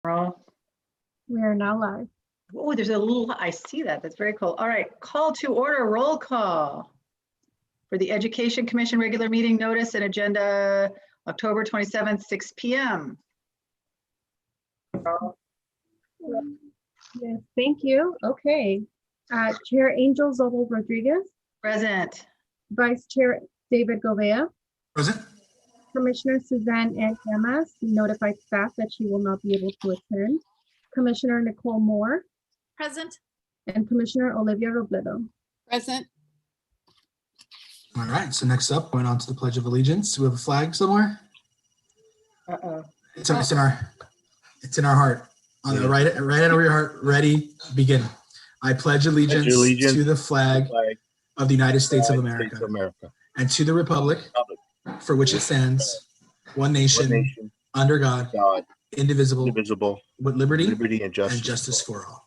Roll. We are now live. Oh, there's a little, I see that. That's very cool. All right, call to order, roll call for the Education Commission regular meeting notice and agenda October 27th, 6 p.m. Yes, thank you. Okay. Chair Angel Zobel Rodriguez, Present. Vice Chair David Govea, Present. Commissioner Suzanne Ann Camas notified staff that she will not be able to attend. Commissioner Nicole Moore Present. and Commissioner Olivia Robledo. Present. All right, so next up, going on to the Pledge of Allegiance. Do we have a flag somewhere? Uh-oh. It's in our heart. On the right over your heart. Ready, begin. I pledge allegiance to the flag of the United States of America and to the republic for which it stands, one nation, under God, indivisible, with liberty and justice for all.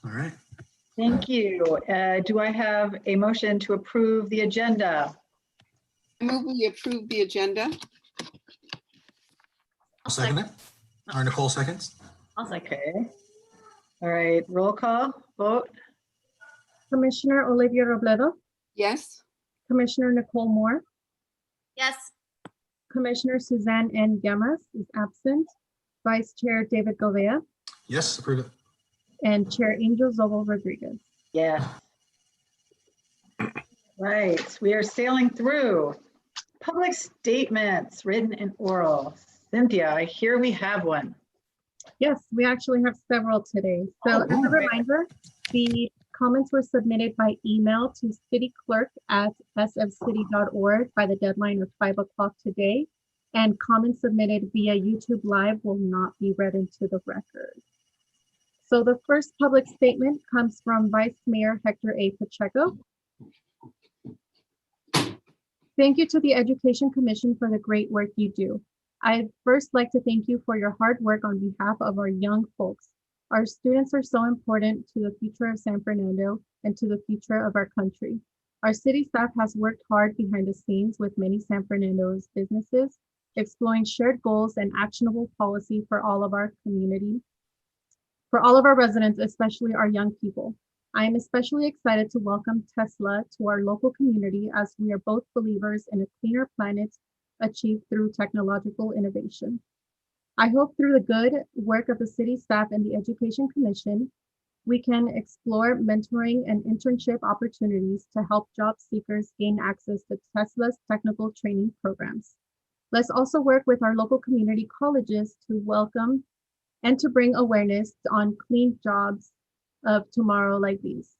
All right. Thank you. Do I have a motion to approve the agenda? I move we approve the agenda. I'll second it. Or Nicole seconds. Okay. All right, roll call, vote. Commissioner Olivia Robledo, Yes. Commissioner Nicole Moore, Yes. Commissioner Suzanne Ann Camas is absent, Vice Chair David Govea, Yes, approve it. and Chair Angel Zobel Rodriguez. Yes. Right, we are sailing through public statements, written and oral. Cynthia, I hear we have one. Yes, we actually have several today. So as a reminder, the comments were submitted by email to cityclerk@sfcity.org by the deadline of 5 o'clock today. And comments submitted via YouTube Live will not be read into the record. So the first public statement comes from Vice Mayor Hector A. Pacheco. Thank you to the Education Commission for the great work you do. I'd first like to thank you for your hard work on behalf of our young folks. Our students are so important to the future of San Fernando and to the future of our country. Our city staff has worked hard behind the scenes with many San Fernando's businesses, exploring shared goals and actionable policy for all of our community, for all of our residents, especially our young people. I am especially excited to welcome Tesla to our local community as we are both believers in a cleaner planet achieved through technological innovation. I hope through the good work of the city staff and the Education Commission, we can explore mentoring and internship opportunities to help job seekers gain access to Tesla's technical training programs. Let's also work with our local community colleges to welcome and to bring awareness on clean jobs of tomorrow like these.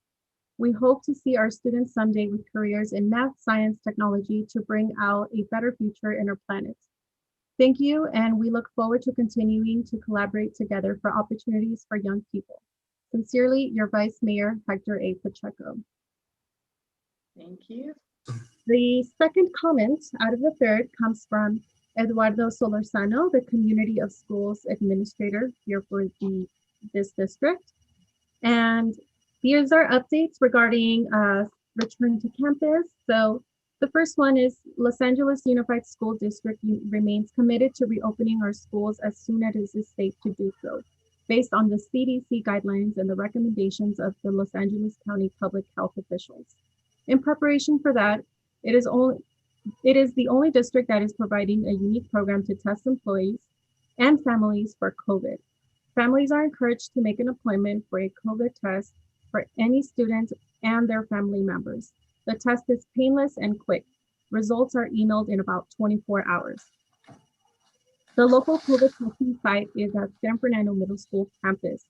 We hope to see our students someday with careers in math, science, technology to bring out a better future in our planet. Thank you, and we look forward to continuing to collaborate together for opportunities for young people. Sincerely, your Vice Mayor, Hector A. Pacheco. Thank you. The second comment out of the third comes from Eduardo Solorzano, the Community of Schools Administrator here for this district. And these are updates regarding return to campus. So the first one is Los Angeles Unified School District remains committed to reopening our schools as soon as it is safe to do so, based on the CDC guidelines and the recommendations of the Los Angeles County public health officials. In preparation for that, it is the only district that is providing a unique program to test employees and families for COVID. Families are encouraged to make an appointment for a COVID test for any student and their family members. The test is painless and quick. Results are emailed in about 24 hours. The local COVID testing site is at San Fernando Middle School campus.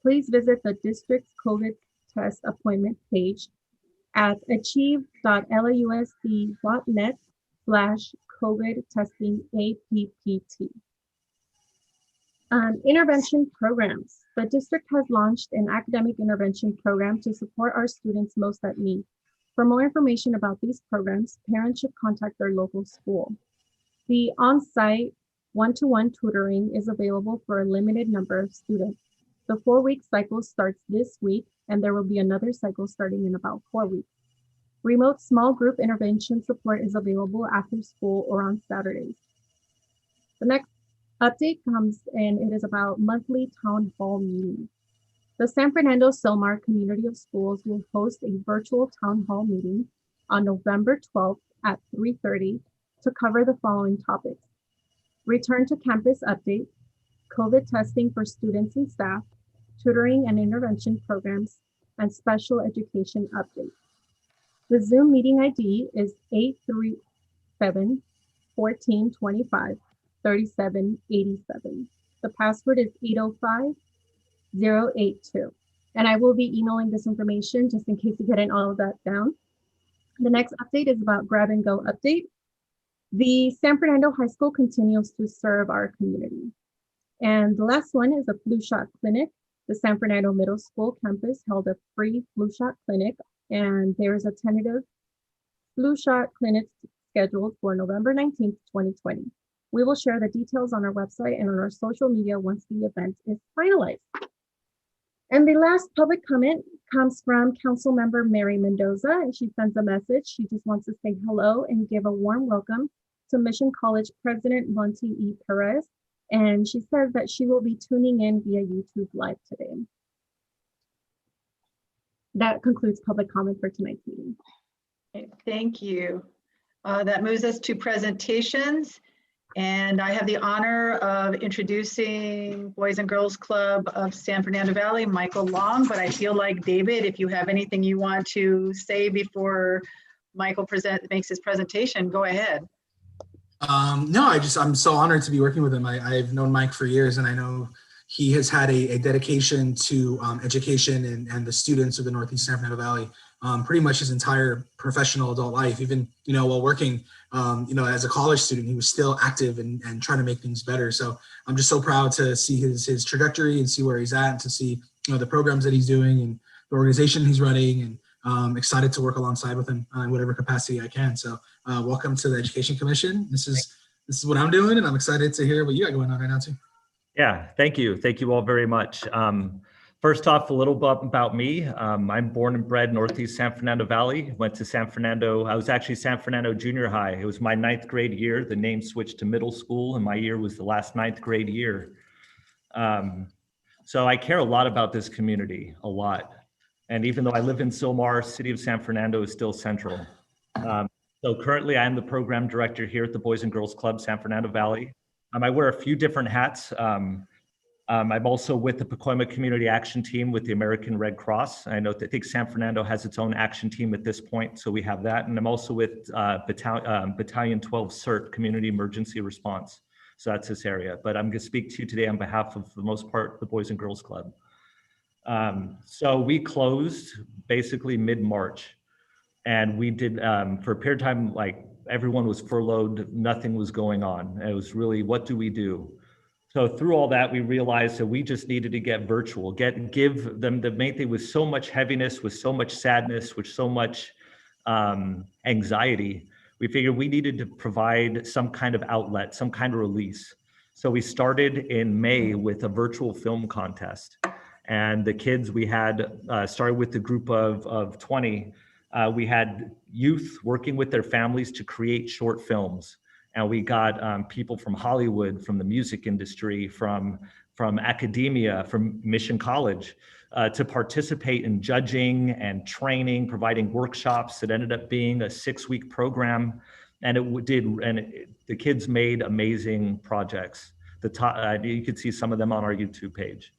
Please visit the district's COVID test appointment page at achieve.lausd.net/COVID testing APPT. Intervention programs. The district has launched an academic intervention program to support our students most at need. For more information about these programs, parents should contact their local school. The on-site one-to-one tutoring is available for a limited number of students. The 4-week cycle starts this week, and there will be another cycle starting in about 4 weeks. Remote small group intervention support is available after school or on Saturdays. The next update comes and it is about monthly town hall meeting. The San Fernando Silmar Community of Schools will host a virtual town hall meeting on November 12th at 3:30 to cover the following topics: return to campus update, COVID testing for students and staff, tutoring and intervention programs, and special education update. The Zoom meeting ID is 837-1425-3787. The password is 805082. And I will be emailing this information just in case you get all of that down. The next update is about grab and go update. The San Fernando High School continues to serve our community. And the last one is a flu shot clinic. The San Fernando Middle School campus held a free flu shot clinic, and there is a tentative flu shot clinic scheduled for November 19th, 2020. We will share the details on our website and on our social media once the event is finalized. And the last public comment comes from Councilmember Mary Mendoza, and she sends a message. She just wants to say hello and give a warm welcome to Mission College President Monty E. Perez. And she says that she will be tuning in via YouTube Live today. That concludes public comment for tonight's meeting. Okay, thank you. That moves us to presentations. And I have the honor of introducing Boys and Girls Club of San Fernando Valley, Michael Long. But I feel like, David, if you have anything you want to say before Michael makes his presentation, go ahead. No, I'm so honored to be working with him. I've known Mike for years, and I know he has had a dedication to education and the students of the Northeast San Fernando Valley pretty much his entire professional adult life. Even, while working, as a college student, he was still active and trying to make things better. So I'm just so proud to see his trajectory and see where he's at, and to see, the programs that he's doing and the organization he's running, and excited to work alongside with him in whatever capacity I can. So welcome to the Education Commission. This is what I'm doing, and I'm excited to hear what you got going on right now too. Yeah, thank you. Thank you all very much. First off, a little bit about me. I'm born and bred Northeast San Fernando Valley. Went to San Fernando. I was actually San Fernando Junior High. It was my 9th grade year. The name switched to middle school, and my year was the last 9th grade year. So I care a lot about this community, a lot. And even though I live in Silmar, city of San Fernando is still central. So currently I am the program director here at the Boys and Girls Club San Fernando Valley. I wear a few different hats. I'm also with the Pacoima Community Action Team with the American Red Cross. I think San Fernando has its own action team at this point, so we have that. And I'm also with Battalion 12 CERT, Community Emergency Response. So that's this area. But I'm going to speak to you today on behalf of, for the most part, the Boys and Girls Club. So we closed basically mid-March, and we did, for a period of time, like everyone was furloughed, nothing was going on. It was really, what do we do? So through all that, we realized that we just needed to get virtual, give them the main thing with so much heaviness, with so much sadness, with so much anxiety. We figured we needed to provide some kind of outlet, some kind of release. So we started in May with a virtual film contest. And the kids we had started with a group of 20. We had youth working with their families to create short films. And we got people from Hollywood, from the music industry, from academia, from Mission College to participate in judging and training, providing workshops that ended up being a 6-week program. And the kids made amazing projects. You could see some of them on our YouTube page.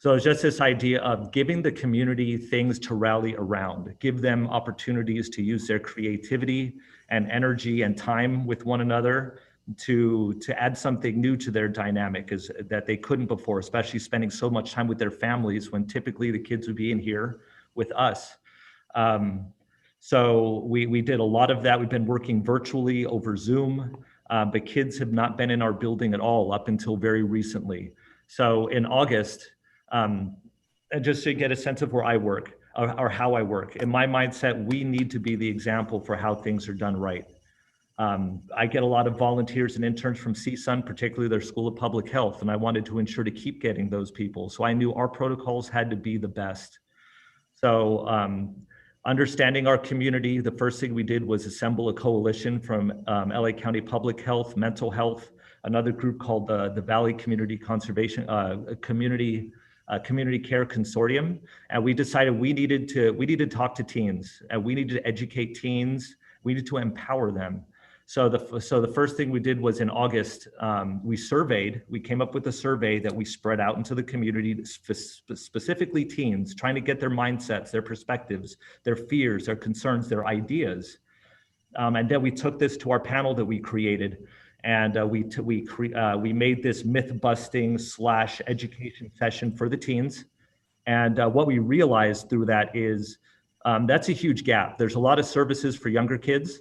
So it's just this idea of giving the community things to rally around, give them opportunities to use their creativity and energy and time with one another to add something new to their dynamic that they couldn't before, especially spending so much time with their families when typically the kids would be in here with us. So we did a lot of that. We've been working virtually over Zoom, but kids have not been in our building at all up until very recently. So in August, and just to get a sense of where I work or how I work, in my mindset, we need to be the example for how things are done right. I get a lot of volunteers and interns from CSUN, particularly their School of Public Health, and I wanted to ensure to keep getting those people. So I knew our protocols had to be the best. So understanding our community, the first thing we did was assemble a coalition from LA County Public Health, mental health, another group called the Valley Community Conservation Community Care Consortium, and we decided we needed to talk to teens, and we needed to educate teens. We needed to empower them. So the first thing we did was in August, we came up with a survey that we spread out into the community, specifically teens, trying to get their mindsets, their perspectives, their fears, their concerns, their ideas. And then we took this to our panel that we created, and we made this myth-busting / education session for the teens. And what we realized through that is that's a huge gap. There's a lot of services for younger kids.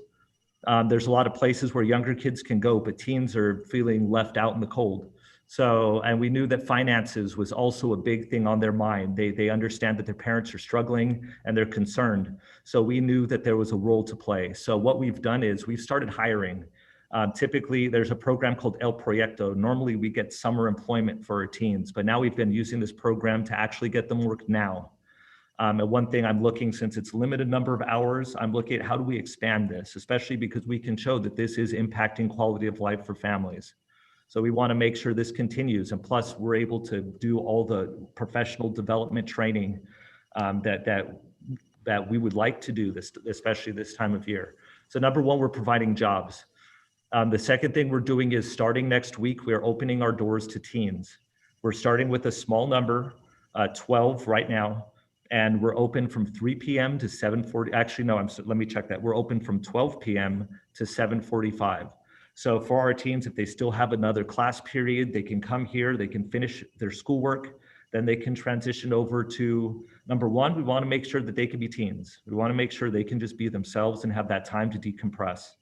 There's a lot of places where younger kids can go, but teens are feeling left out in the cold. So, and we knew that finances was also a big thing on their mind. They understand that their parents are struggling and they're concerned. So we knew that there was a role to play. So what we've done is we've started hiring. Typically, there's a program called El Proyecto. Normally, we get summer employment for our teens, but now we've been using this program to actually get them work now. And one thing I'm looking, since it's limited number of hours, I'm looking at how do we expand this, especially because we can show that this is impacting quality of life for families. So we want to make sure this continues. And plus, we're able to do all the professional development training that we would like to do, this, especially this time of year. So number one, we're providing jobs. The second thing we're doing is starting next week, we're opening our doors to teens. We're starting with a small number, 12 right now. And we're open from 3 p.m. to 7:40. Actually, no, let me check that. We're open from 12 p.m. to 7:45. So for our teens, if they still have another class period, they can come here, they can finish their schoolwork, then they can transition over to, number one, we want to make sure that they can be teens. We want to make sure they can just be themselves and have that time to decompress.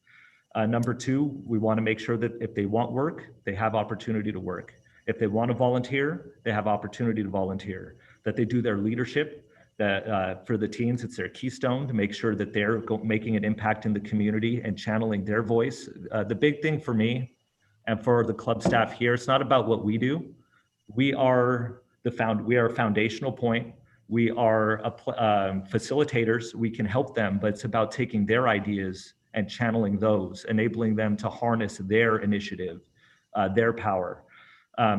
Number two, we want to make sure that if they want work, they have opportunity to work. If they want to volunteer, they have opportunity to volunteer, that they do their leadership. That for the teens, it's their keystone to make sure that they're making an impact in the community and channeling their voice. The big thing for me and for the club staff here, it's not about what we do. We are a foundational point. We are facilitators. We can help them, but it's about taking their ideas and channeling those, enabling them to harness their initiative, their power.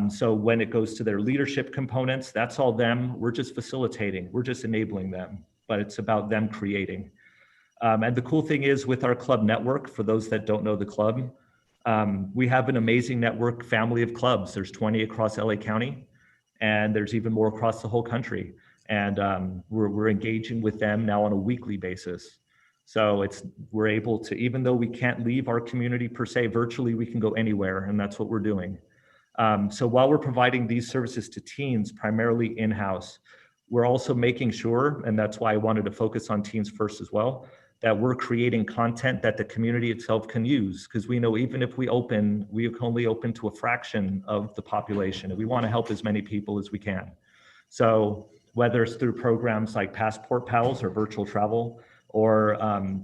So when it goes to their leadership components, that's all them. We're just facilitating, we're just enabling them, but it's about them creating. And the cool thing is with our club network, for those that don't know the club, we have an amazing network family of clubs. There's 20 across LA County, and there's even more across the whole country. And we're engaging with them now on a weekly basis. So we're able to, even though we can't leave our community per se, virtually we can go anywhere, and that's what we're doing. So while we're providing these services to teens, primarily in-house, we're also making sure, and that's why I wanted to focus on teens first as well, that we're creating content that the community itself can use. Because we know even if we can only open to a fraction of the population, and we want to help as many people as we can. So whether it's through programs like Passport Pals or virtual travel, or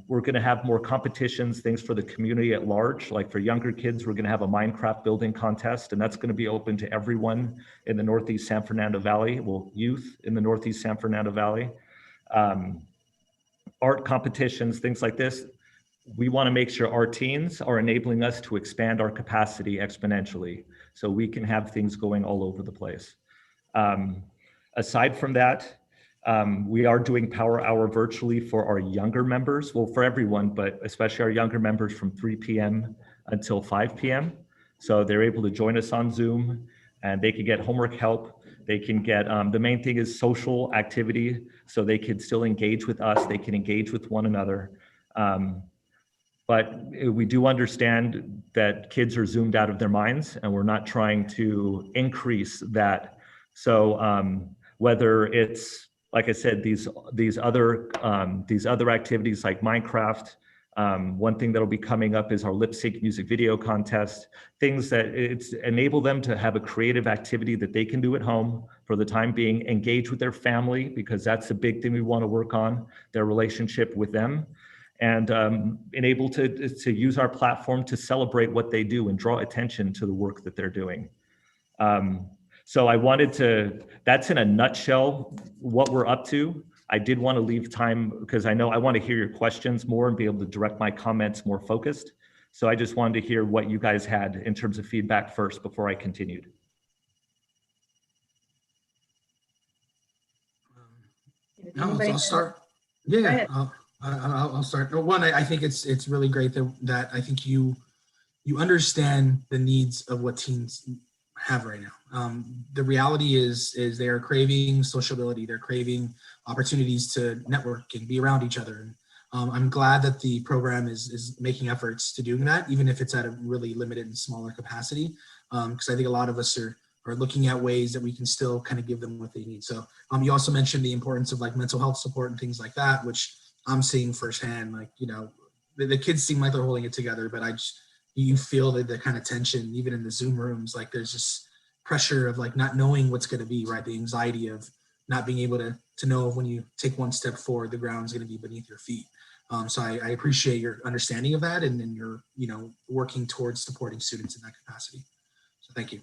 we're going to have more competitions, things for the community at large. Like for younger kids, we're going to have a Minecraft building contest, and that's going to be open to everyone in the Northeast San Fernando Valley, well, youth in the Northeast San Fernando Valley. Art competitions, things like this. We want to make sure our teens are enabling us to expand our capacity exponentially, so we can have things going all over the place. Aside from that, we are doing Power Hour virtually for our younger members, well, for everyone, but especially our younger members from 3 p.m. until 5 p.m. So they're able to join us on Zoom, and they can get homework help. They can get, the main thing is social activity, so they can still engage with us. They can engage with one another. But we do understand that kids are zoomed out of their minds, and we're not trying to increase that. So whether it's, like I said, these other activities like Minecraft. One thing that'll be coming up is our lip sync music video contest. Things that enable them to have a creative activity that they can do at home for the time being. Engage with their family, because that's a big thing we want to work on, their relationship with them, and enable to use our platform to celebrate what they do and draw attention to the work that they're doing. So I wanted to, that's in a nutshell what we're up to. I did want to leave time because I know I want to hear your questions more and be able to direct my comments more focused. So I just wanted to hear what you guys had in terms of feedback first before I continued. No, I'll start. Yeah, I'll start. One, I think it's really great that I think you understand the needs of what teens have right now. The reality is they are craving sociability. They're craving opportunities to network and be around each other. And I'm glad that the program is making efforts to doing that, even if it's at a really limited and smaller capacity. Because I think a lot of us are looking at ways that we can still kind of give them what they need. So you also mentioned the importance of like mental health support and things like that, which I'm seeing firsthand. Like, you know, the kids seem like they're holding it together, but you feel the kind of tension, even in the Zoom rooms, like there's just pressure of like not knowing what's going to be, right? The anxiety of not being able to know when you take one step forward, the ground's going to be beneath your feet. So I appreciate your understanding of that and your, you know, working towards supporting students in that capacity. So thank you.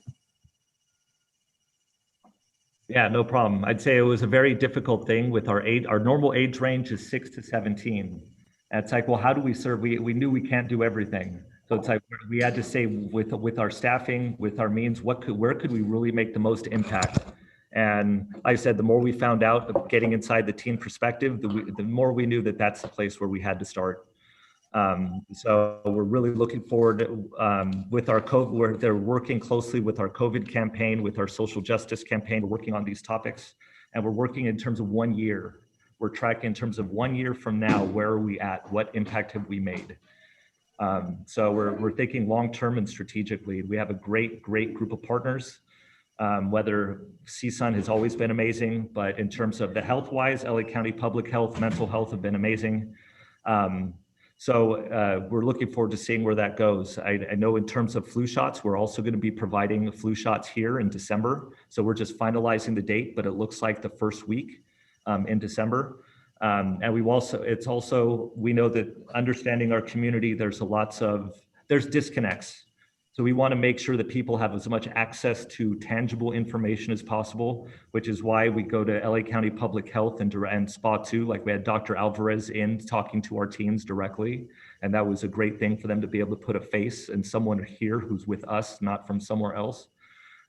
Yeah, no problem. I'd say it was a very difficult thing with our normal age range is 6 to 17. And it's like, well, how do we serve? We knew we can't do everything. So it's like we had to say with our staffing, with our means, where could we really make the most impact? And like I said, the more we found out of getting inside the teen perspective, the more we knew that that's the place where we had to start. So we're really looking forward with our COVID, where they're working closely with our COVID campaign, with our social justice campaign. We're working on these topics, and we're working in terms of 1 year. We're tracking in terms of 1 year from now, where are we at? What impact have we made? So we're thinking long-term and strategically. We have a great group of partners. Whether CSUN has always been amazing, but in terms of the health-wise, LA County Public Health, mental health have been amazing. So we're looking forward to seeing where that goes. I know in terms of flu shots, we're also going to be providing flu shots here in December. So we're just finalizing the date, but it looks like the first week in December. And we know that understanding our community, there's disconnects. So we want to make sure that people have as much access to tangible information as possible, which is why we go to LA County Public Health and SPA 2. Like we had Dr. Alvarez in talking to our teens directly. And that was a great thing for them to be able to put a face and someone here who's with us, not from somewhere else.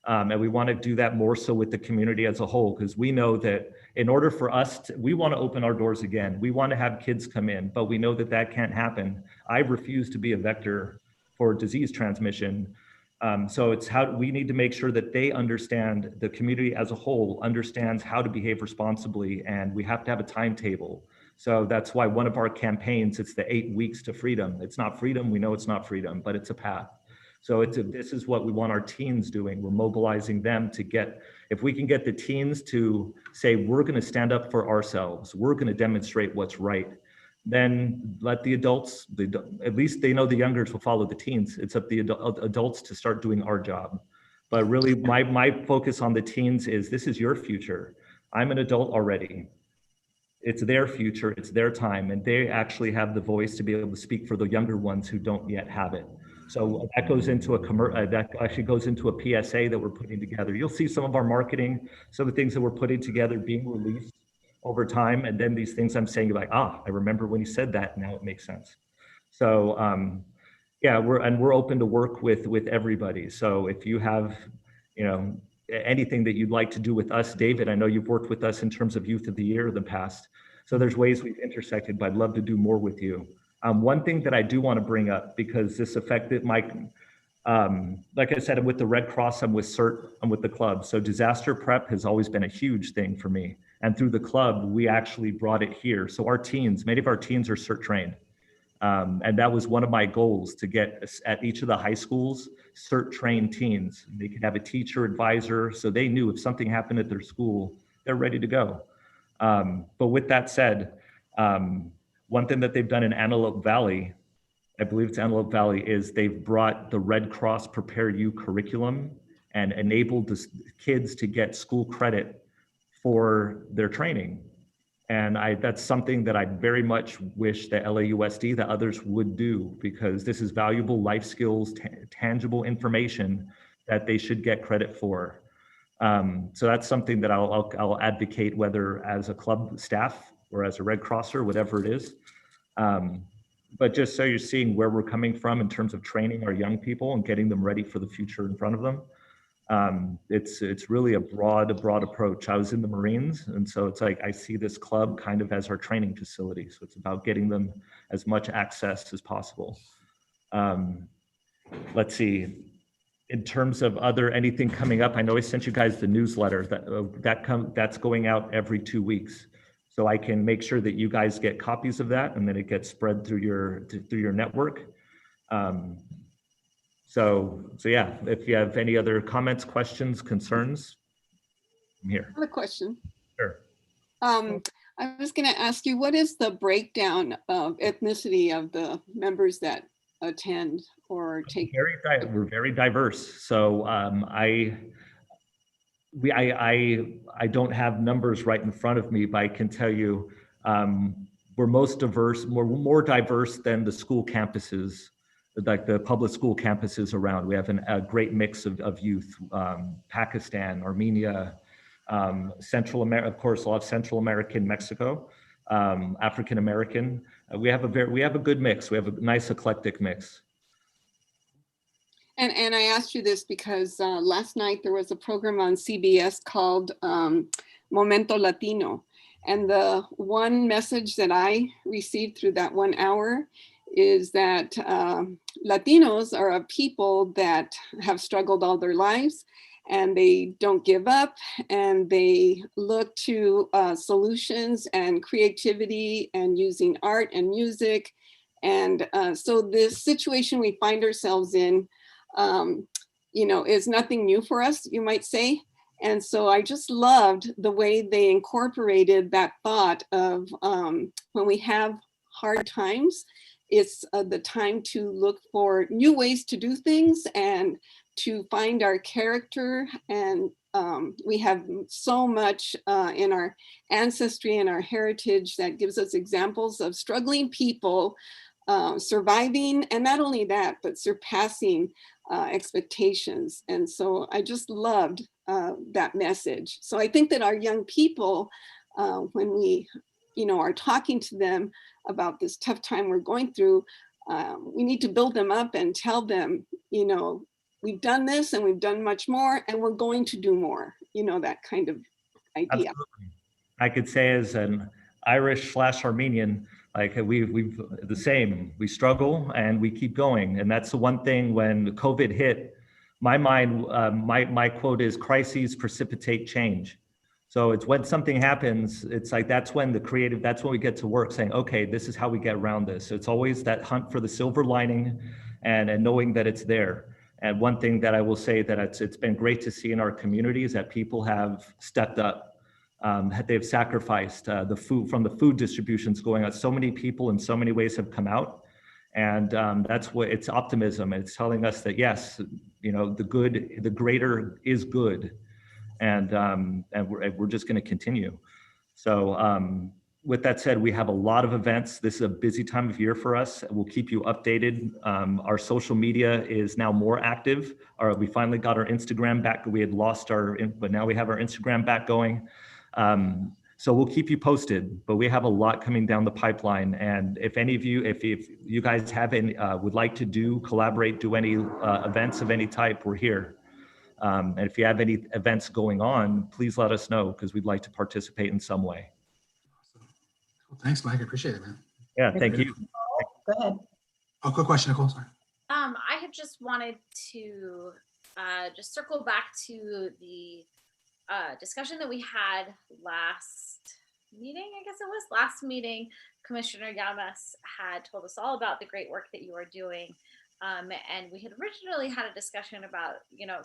And we want to do that more so with the community as a whole, because we know that in order for us we want to open our doors again. We want to have kids come in, but we know that that can't happen. I refuse to be a vector for disease transmission. So it's how we need to make sure that they understand, the community as a whole understands how to behave responsibly, and we have to have a timetable. So that's why one of our campaigns, it's the 8 weeks to freedom. It's not freedom, we know it's not freedom, but it's a path. So this is what we want our teens doing. We're mobilizing them to if we can get the teens to say, we're gonna stand up for ourselves, we're gonna demonstrate what's right, then let the adults, at least they know the youngers will follow the teens. It's up to the adults to start doing our job. But really my focus on the teens is, this is your future. I'm an adult already. It's their future, it's their time, and they actually have the voice to be able to speak for the younger ones who don't yet have it. So that goes into that actually goes into a PSA that we're putting together. You'll see some of our marketing, some of the things that we're putting together being released over time. And then these things I'm saying, you're like, I remember when you said that, now it makes sense. So yeah, we're open to work with everybody. So if you have, you know, anything that you'd like to do with us, David, I know you've worked with us in terms of Youth of the Year in the past. So there's ways we've intersected, but I'd love to do more with you. One thing that I do want to bring up, because this affected my, like I said, I'm with the Red Cross, I'm with CERT, I'm with the club. So disaster prep has always been a huge thing for me. And through the club, we actually brought it here. So our teens, many of our teens are CERT trained. And that was one of my goals, to get at each of the high schools, CERT trained teens. They could have a teacher advisor, so they knew if something happened at their school, they're ready to go. But with that said, one thing that they've done in Antelope Valley, I believe it's Antelope Valley, is they've brought the Red Cross Prepare You curriculum and enabled the kids to get school credit for their training. And that's something that I very much wish that LAUSD, that others would do, because this is valuable life skills, tangible information that they should get credit for. So that's something that I'll advocate, whether as a club staff or as a Red Crosser, whatever it is. but just so you're seeing where we're coming from in terms of training our young people and getting them ready for the future in front of them. It's really a broad approach. I was in the Marines, and so it's like I see this club kind of as our training facility. So it's about getting them as much access as possible. Let's see. In terms of anything coming up, I know I sent you guys the newsletter that's going out every 2 weeks. So I can make sure that you guys get copies of that, and then it gets spread through your network. So yeah, if you have any other comments, questions, concerns, I'm here. I have a question. Sure. I was going to ask you, what is the breakdown of ethnicity of the members that attend or take? We're very diverse. So I don't have numbers right in front of me, but I can tell you we're most diverse, more diverse than the school campuses, like the public school campuses around. We have a great mix of youth, Pakistan, Armenia, Central America, of course, a lot of Central American, Mexico, African American. We have a good mix. We have a nice eclectic mix. And I asked you this because last night there was a program on CBS called Momento Latino. And the one message that I received through that 1 hour is that Latinos are a people that have struggled all their lives, and they don't give up, and they look to solutions and creativity and using art and music. And so this situation we find ourselves in, is nothing new for us, you might say. And so I just loved the way they incorporated that thought of when we have hard times, it's the time to look for new ways to do things and to find our character. And we have so much in our ancestry and our heritage that gives us examples of struggling people surviving, and not only that, but surpassing expectations. And so I just loved that message. So I think that our young people, when we are talking to them about this tough time we're going through, we need to build them up and tell them, we've done this and we've done much more, and we're going to do more, that kind of idea. Absolutely. I could say as an Irish/Armenian, like we've the same, we struggle and we keep going. And that's the one thing when COVID hit, my mind, my quote is, crises precipitate change. So it's when something happens, it's like, that's when that's when we get to work saying, okay, this is how we get around this. So it's always that hunt for the silver lining and knowing that it's there. And one thing that I will say that it's been great to see in our community is that people have stepped up. They've sacrificed the food from the food distributions going on. So many people in so many ways have come out, and that's what it's optimism. It's telling us that yes, the greater is good, and we're just going to continue. So with that said, we have a lot of events. This is a busy time of year for us. We'll keep you updated. Our social media is now more active. We finally got our Instagram back. We had lost but now we have our Instagram back going. So we'll keep you posted, but we have a lot coming down the pipeline. And if any of you, if you guys have any, would like to collaborate, do any events of any type, we're here. And if you have any events going on, please let us know, because we'd like to participate in some way. Awesome. Well, thanks, Mike. I appreciate it, man. Yeah, thank you. Go ahead. Oh, quick question, Nicole. Sorry. I had just wanted to just circle back to the discussion that we had last meeting. I guess it was last meeting. Commissioner Llamas had told us all about the great work that you are doing. And we had originally had a discussion about,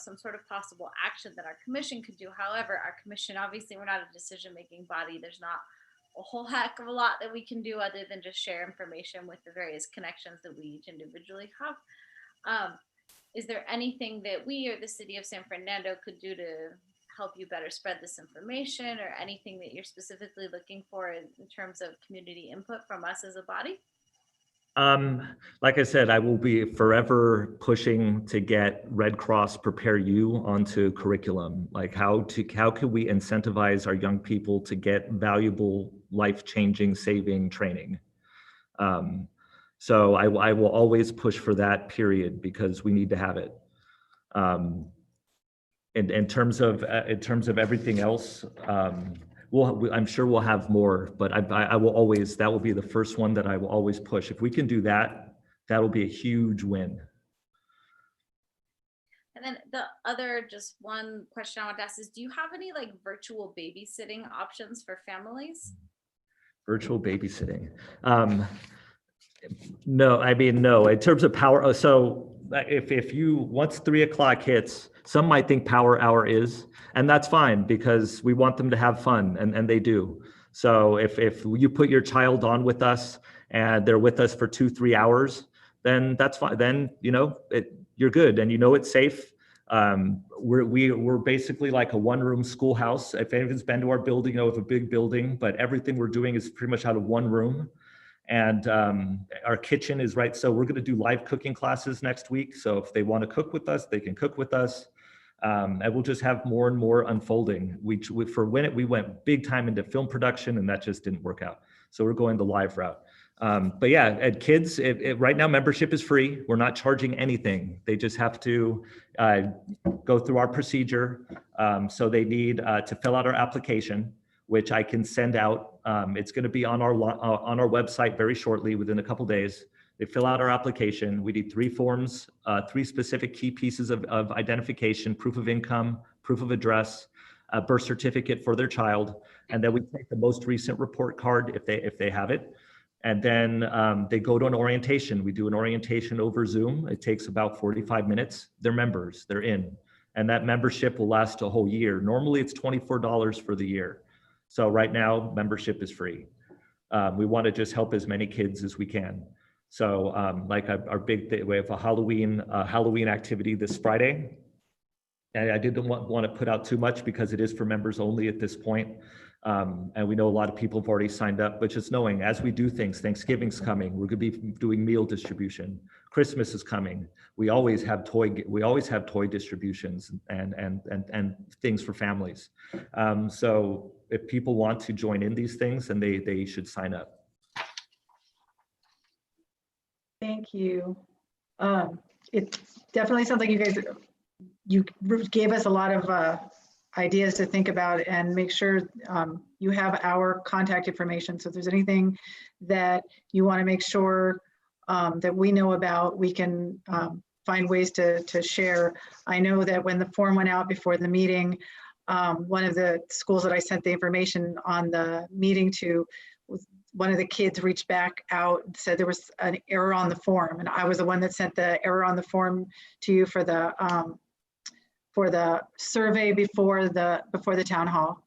some sort of possible action that our commission could do. However, our commission, obviously, we're not a decision-making body. There's not a whole heck of a lot that we can do other than just share information with the various connections that we each individually have. Is there anything that we or the city of San Fernando could do to help you better spread this information, or anything that you're specifically looking for in terms of community input from us as a body? Like I said, I will be forever pushing to get Red Cross Prepare You onto curriculum. Like how can we incentivize our young people to get valuable, life-changing, saving training? So I will always push for that, period, because we need to have it. In terms of everything else, I'm sure we'll have more, but I will always, that will be the first one that I will always push. If we can do that, that'll be a huge win. And then the other, just one question I want to ask is, do you have any like virtual babysitting options for families? Virtual babysitting. No, I mean, no, in terms of power. So if you, once 3 o'clock hits, some might think power hour is, and that's fine because we want them to have fun, and they do. So if you put your child on with us and they're with us for 2-3 hours, then that's fine. Then, you know, you're good and you know it's safe. We're basically like a one-room schoolhouse. If anyone's been to our building, you know, it's a big building, but everything we're doing is pretty much out of one room. And our kitchen is right. So we're going to do live cooking classes next week. So if they want to cook with us, they can cook with us. And we'll just have more and more unfolding. We went big time into film production and that just didn't work out. So we're going the live route. But yeah, at kids, right now membership is free. We're not charging anything. They just have to go through our procedure. So they need to fill out our application, which I can send out. It's going to be on our website very shortly, within a couple days. They fill out our application. We need 3 forms, 3 specific key pieces of identification: proof of income, proof of address, a birth certificate for their child, and then we take the most recent report card if they have it. And then they go to an orientation. We do an orientation over Zoom. It takes about 45 minutes. They're members, they're in. And that membership will last a whole year. Normally it's $24 for the year. So right now, membership is free. We want to just help as many kids as we can. So like our big thing, we have a Halloween activity this Friday. And I didn't want to put out too much because it is for members only at this point. And we know a lot of people have already signed up, but just knowing as we do things, Thanksgiving's coming, we're going to be doing meal distribution. Christmas is coming. We always have toy distributions and things for families. So if people want to join in these things, then they should sign up. Thank you. It definitely sounds like you gave us a lot of ideas to think about, and make sure you have our contact information. So if there's anything that you want to make sure that we know about, we can find ways to share. I know that when the form went out before the meeting, one of the schools that I sent the information on the meeting to, one of the kids reached back out and said there was an error on the form, and I was the one that sent the error on the form to you for the survey before the town hall.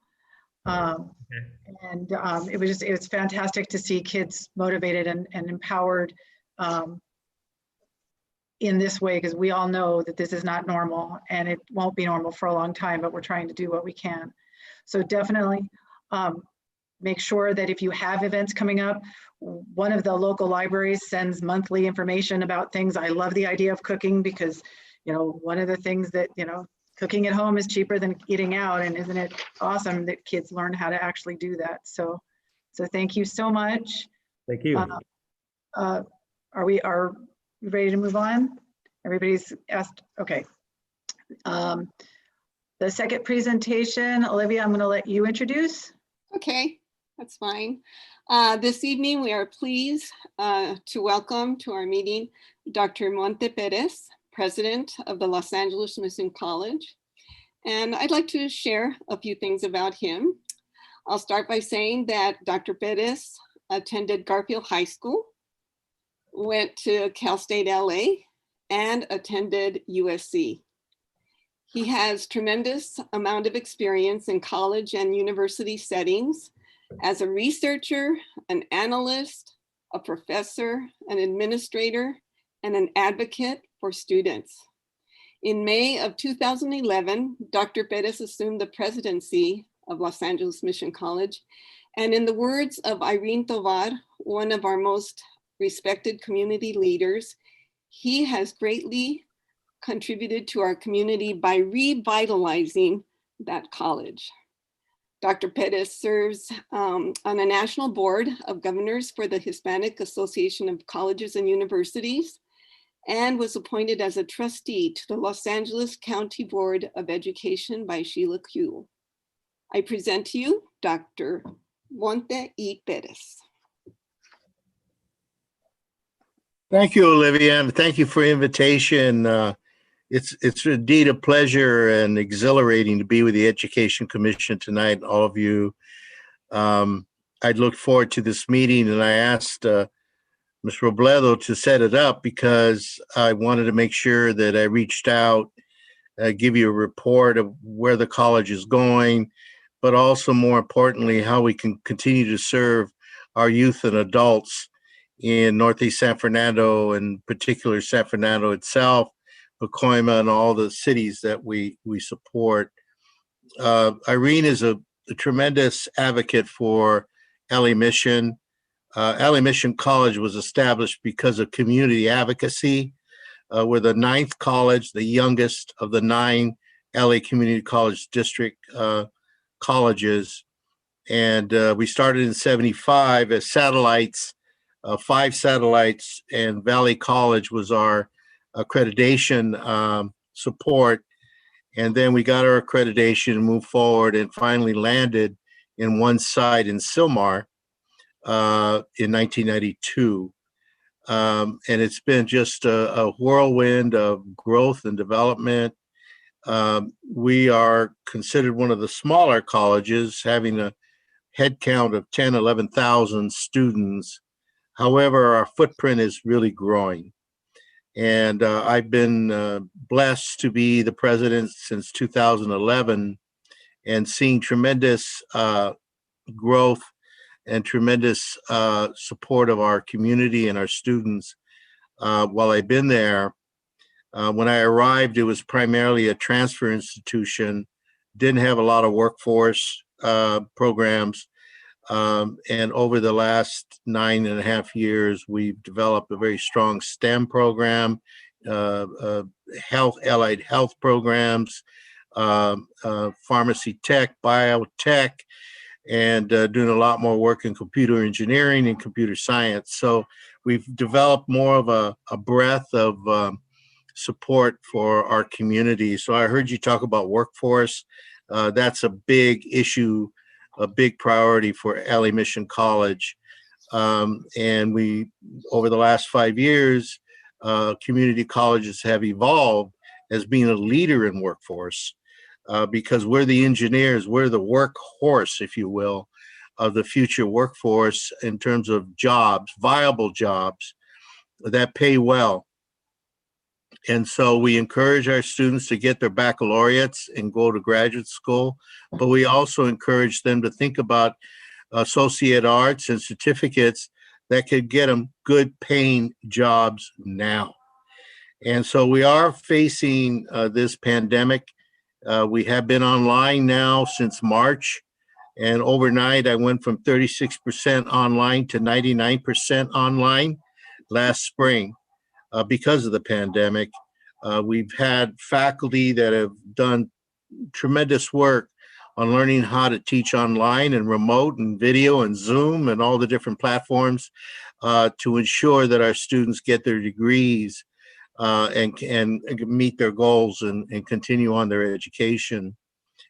And it was fantastic to see kids motivated and empowered in this way, because we all know that this is not normal and it won't be normal for a long time, but we're trying to do what we can. So definitely make sure that if you have events coming up, one of the local libraries sends monthly information about things. I love the idea of cooking because, you know, one of the things that, you know, cooking at home is cheaper than eating out, and isn't it awesome that kids learn how to actually do that? So thank you so much. Thank you. Are we ready to move on? Everybody's asked. Okay. The second presentation, Olivia, I'm going to let you introduce. Okay, that's fine. This evening, we are pleased to welcome to our meeting Dr. Monte Perez, President of the Los Angeles Mission College. And I'd like to share a few things about him. I'll start by saying that Dr. Perez attended Garfield High School, went to Cal State LA, and attended USC. He has tremendous amount of experience in college and university settings as a researcher, an analyst, a professor, an administrator, and an advocate for students. In May of 2011, Dr. Perez assumed the presidency of Los Angeles Mission College. And in the words of Irene Tovar, one of our most respected community leaders, he has greatly contributed to our community by revitalizing that college. Dr. Perez serves on a national board of governors for the Hispanic Association of Colleges and Universities and was appointed as a trustee to the Los Angeles County Board of Education by Sheila Q. I present to you Dr. Monte E. Perez. Thank you, Olivia, and thank you for the invitation. It's indeed a pleasure and exhilarating to be with the Education Commission tonight, all of you. I looked forward to this meeting, and I asked Ms. Robledo to set it up because I wanted to make sure that I reached out, give you a report of where the college is going, but also more importantly, how we can continue to serve our youth and adults in Northeast San Fernando, in particular San Fernando itself, Pacoima, and all the cities that we support. Irene is a tremendous advocate for LA Mission. LA Mission College was established because of community advocacy. We're the 9th college, the youngest of the 9 LA Community College District colleges. And we started in '75 as satellites, 5 satellites, and Valley College was our accreditation support. And then we got our accreditation and moved forward and finally landed in one site in Sylmar in 1992. And it's been just a whirlwind of growth and development. We are considered one of the smaller colleges, having a head count of 10, 11,000 students. However, our footprint is really growing. And I've been blessed to be the president since 2011 and seeing tremendous growth and tremendous support of our community and our students while I've been there. When I arrived, it was primarily a transfer institution, didn't have a lot of workforce programs. And over the last 9.5 years, we've developed a very strong STEM program, allied health programs, pharmacy tech, biotech, and doing a lot more work in computer engineering and computer science. So we've developed more of a breadth of support for our community. So I heard you talk about workforce. That's a big issue, a big priority for LA Mission College. And we, over the last 5 years, community colleges have evolved as being a leader in workforce because we're the engineers, we're the workhorse, if you will, of the future workforce in terms of jobs, viable jobs that pay well. And so we encourage our students to get their baccalaureates and go to graduate school, but we also encourage them to think about associate arts and certificates that could get them good paying jobs now. And so we are facing this pandemic. We have been online now since March, and overnight I went from 36% online to 99% online last spring. Because of the pandemic. We've had faculty that have done tremendous work on learning how to teach online and remote and video and Zoom and all the different platforms to ensure that our students get their degrees and meet their goals and continue on their education.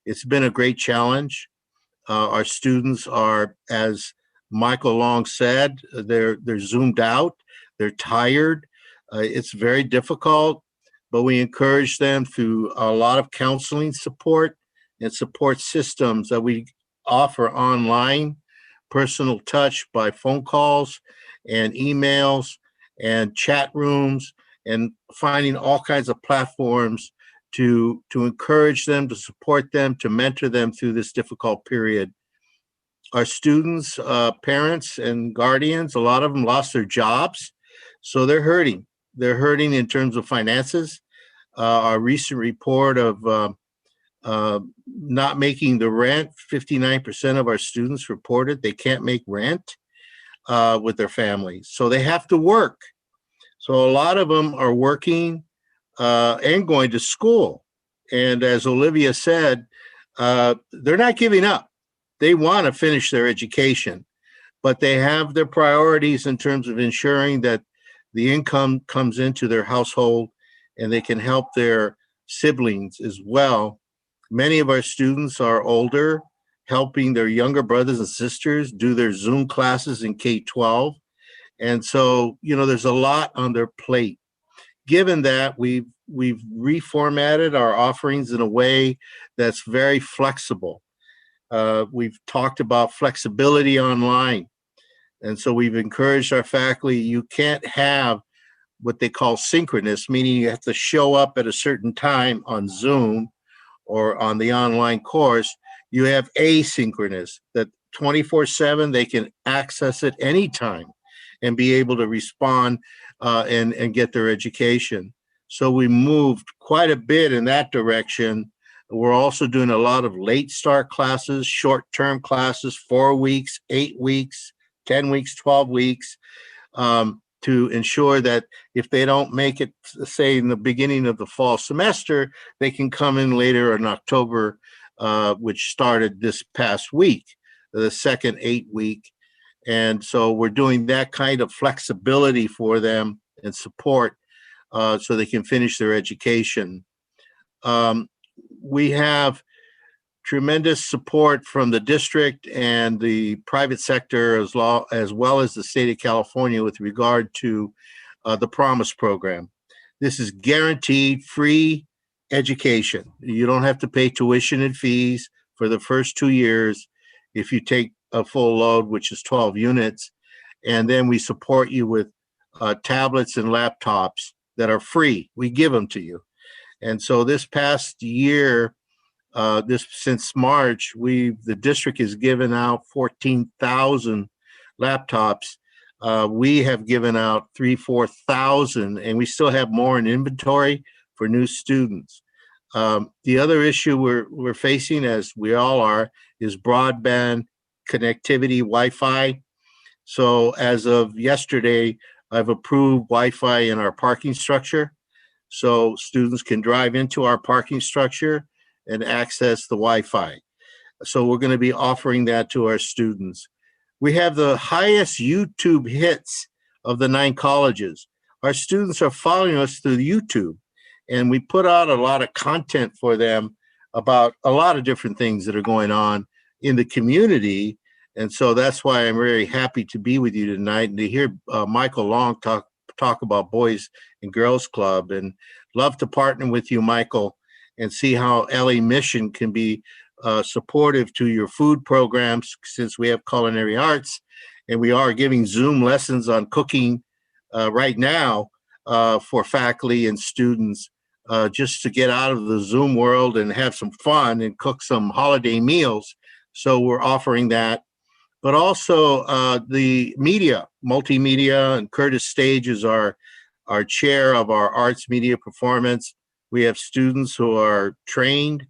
It's been a great challenge. Our students are, as Michael Long said, they're zoomed out, they're tired. It's very difficult, but we encourage them through a lot of counseling support and support systems that we offer online, personal touch by phone calls and emails and chat rooms, and finding all kinds of platforms to encourage them, to support them, to mentor them through this difficult period. Our students, parents and guardians, a lot of them lost their jobs, so they're hurting. They're hurting in terms of finances. Our recent report of not making the rent, 59% of our students reported they can't make rent with their families. So they have to work. So a lot of them are working and going to school. And as Olivia said, they're not giving up. they want to finish their education, but they have their priorities in terms of ensuring that the income comes into their household and they can help their siblings as well. Many of our students are older, helping their younger brothers and sisters do their Zoom classes in K-12. And so, there's a lot on their plate. Given that, we've reformatted our offerings in a way that's very flexible. We've talked about flexibility online. And so we've encouraged our faculty, you can't have what they call synchronous, meaning you have to show up at a certain time on Zoom or on the online course. You have asynchronous, that 24/7, they can access it anytime and be able to respond and get their education. So we moved quite a bit in that direction. We're also doing a lot of late start classes, short-term classes, 4 weeks, 8 weeks, 10 weeks, 12 weeks, to ensure that if they don't make it, say, in the beginning of the fall semester, they can come in later in October, which started this past week, the second 8-week. And so we're doing that kind of flexibility for them and support so they can finish their education. We have tremendous support from the district and the private sector as well as the state of California with regard to the Promise program. This is guaranteed free education. You don't have to pay tuition and fees for the first 2 years if you take a full load, which is 12 units. And then we support you with tablets and laptops that are free. We give them to you. And so this past year, since March, the district has given out 14,000 laptops. We have given out 4,000, and we still have more in inventory for new students. The other issue we're facing, as we all are, is broadband connectivity, Wi-Fi. So as of yesterday, I've approved Wi-Fi in our parking structure, so students can drive into our parking structure and access the Wi-Fi. So we're going to be offering that to our students. We have the highest YouTube hits of the 9 colleges. Our students are following us through YouTube, and we put out a lot of content for them about a lot of different things that are going on in the community. And so that's why I'm very happy to be with you tonight and to hear Michael Long talk about Boys and Girls Club, and love to partner with you, Michael, and see how LA Mission can be supportive to your food programs, since we have culinary arts, and we are giving Zoom lessons on cooking right now for faculty and students, just to get out of the Zoom world and have some fun and cook some holiday meals. So we're offering that. But also the media, multimedia, and Curtis Stage is our chair of our arts media performance. We have students who are trained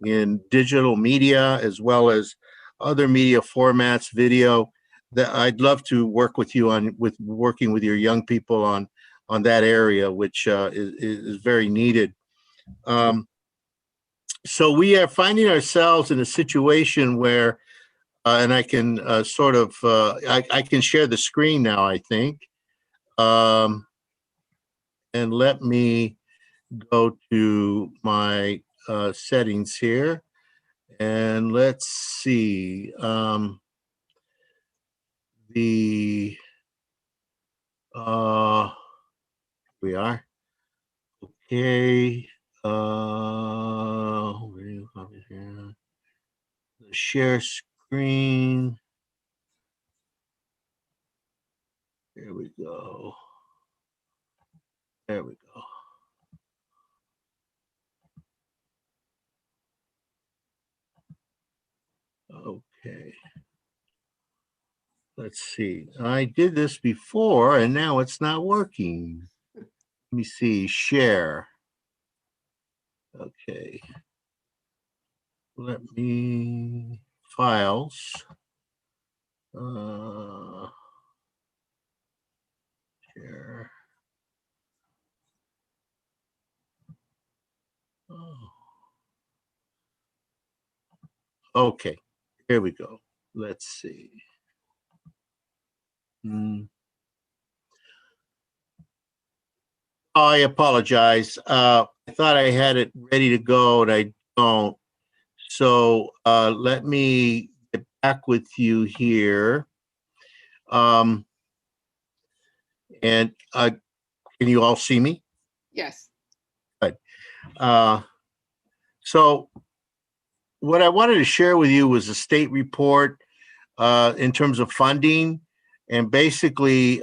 in digital media as well as other media formats, video. That I'd love to work with you on, working with your young people on that area, which is very needed. So we are finding ourselves in a situation where, and I can I can share the screen now, I think. And let me go to my settings here, and let's see. We are okay. The share screen. There we go. There we go. Okay. Let's see. I did this before and now it's not working. Let me see. Share. Okay. Let me files. Share. Oh. Okay. Here we go. Let's see. I apologize. I thought I had it ready to go and I don't. So let me get back with you here. And can you all see me? Yes. Good. So what I wanted to share with you was a state report in terms of funding. And basically,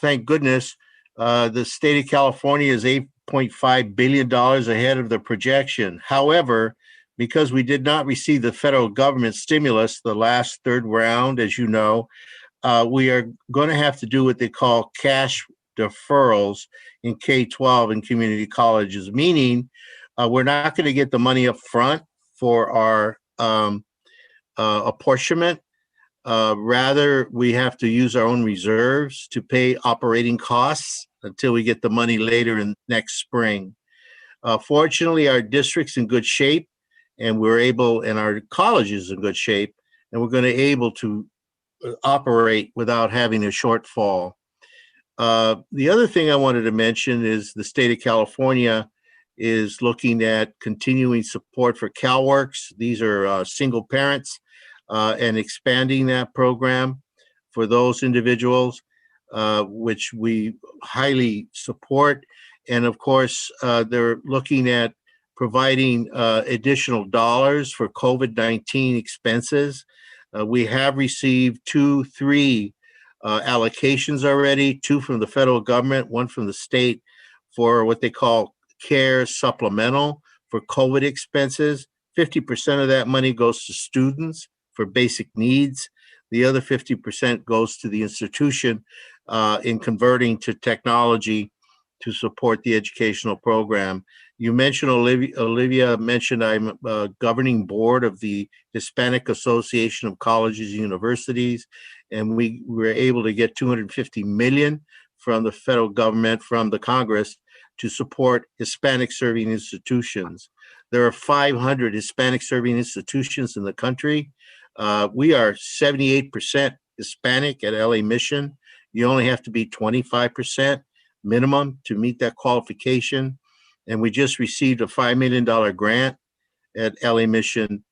thank goodness, the state of California is $8.5 billion ahead of the projection. However, because we did not receive the federal government stimulus, the last third round, as you know, we are going to have to do what they call cash deferrals in K-12 and community colleges, meaning we're not going to get the money up front for our apportionment. Rather, we have to use our own reserves to pay operating costs until we get the money later in next spring. Fortunately, our district's in good shape, and we're able, and our college is in good shape, and we're going to be able to operate without having a shortfall. The other thing I wanted to mention is the state of California is looking at continuing support for CalWORKs. These are single parents and expanding that program for those individuals, which we highly support. And of course, they're looking at providing additional dollars for COVID-19 expenses. We have received 3 allocations already, 2 from the federal government, 1 from the state for what they call CARE supplemental for COVID expenses. 50% of that money goes to students for basic needs. The other 50% goes to the institution in converting to technology to support the educational program. You mentioned, Olivia mentioned I'm governing board of the Hispanic Association of Colleges and Universities, and we were able to get $250 million from the federal government, from the Congress, to support Hispanic serving institutions. There are 500 Hispanic serving institutions in the country. We are 78% Hispanic at LA Mission. You only have to be 25% minimum to meet that qualification. And we just received a $5 million grant at LA Mission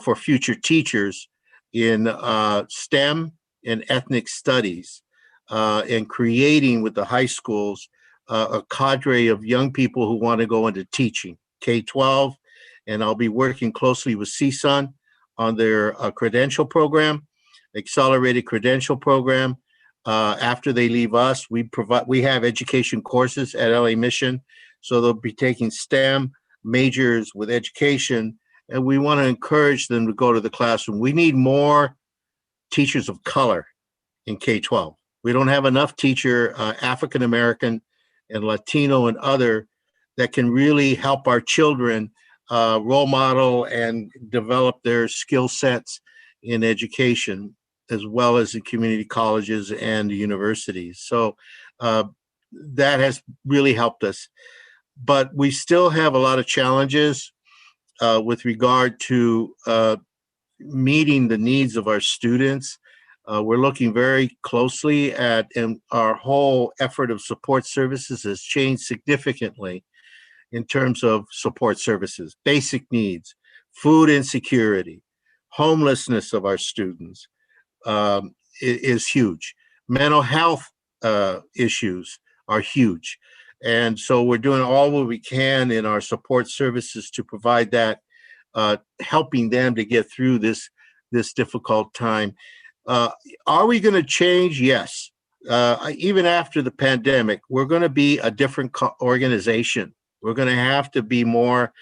for future teachers in STEM and ethnic studies, and creating with the high schools a cadre of young people who want to go into teaching, K-12. And I'll be working closely with CSUN on their credential program, accelerated credential program. After they leave us, we have education courses at LA Mission. So they'll be taking STEM majors with education, and we want to encourage them to go to the classroom. We need more teachers of color in K-12. We don't have enough teacher, African American and Latino and other, that can really help our children role model and develop their skill sets in education, as well as in community colleges and universities. So that has really helped us. But we still have a lot of challenges with regard to meeting the needs of our students. We're looking very closely at, and our whole effort of support services has changed significantly in terms of support services, basic needs, food insecurity, homelessness of our students is huge. Mental health issues are huge. And so we're doing all what we can in our support services to provide that, helping them to get through this difficult time. Are we going to change? Yes. Even after the pandemic, we're going to be a different organization. We're going to have to be more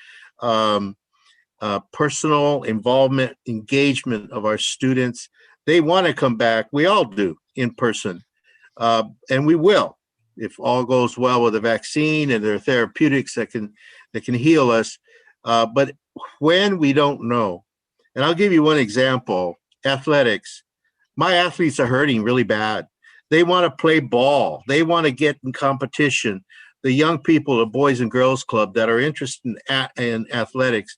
personal involvement, engagement of our students. They want to come back. We all do in person, and we will, if all goes well with the vaccine and their therapeutics that can heal us. But when, we don't know. And I'll give you one example. Athletics. My athletes are hurting really bad. They want to play ball. They want to get in competition. The young people, the Boys and Girls Club that are interested in athletics,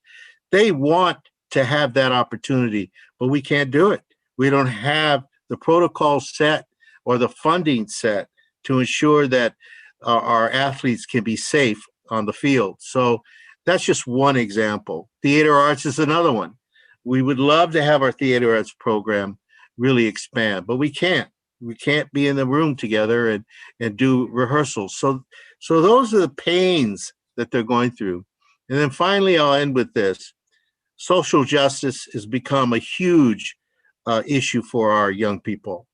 they want to have that opportunity. but we can't do it. We don't have the protocol set or the funding set to ensure that our athletes can be safe on the field. So that's just one example. Theater arts is another one. We would love to have our theater arts program really expand, but we can't. We can't be in the room together and do rehearsals. So those are the pains that they're going through. And then finally, I'll end with this. Social justice has become a huge issue for our young people.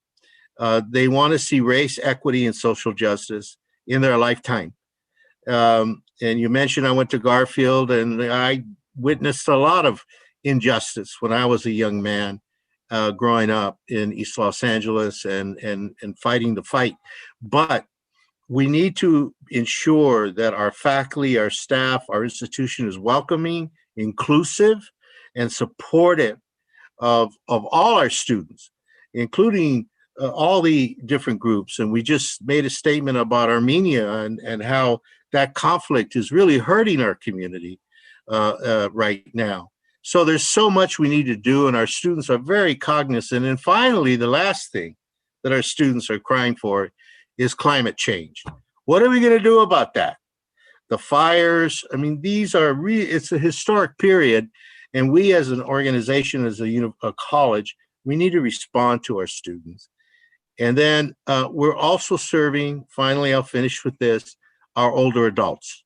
They want to see race, equity, and social justice in their lifetime. And you mentioned I went to Garfield, and I witnessed a lot of injustice when I was a young man growing up in East Los Angeles and fighting the fight. But we need to ensure that our faculty, our staff, our institution is welcoming, inclusive, and supportive of all our students, including all the different groups. And we just made a statement about Armenia and how that conflict is really hurting our community right now. So there's so much we need to do, and our students are very cognizant. And finally, the last thing that our students are crying for is climate change. What are we going to do about that? The fires, I mean, these are it's a historic period, and we as an organization, as a college, we need to respond to our students. And then we're also serving, finally, I'll finish with this, our older adults.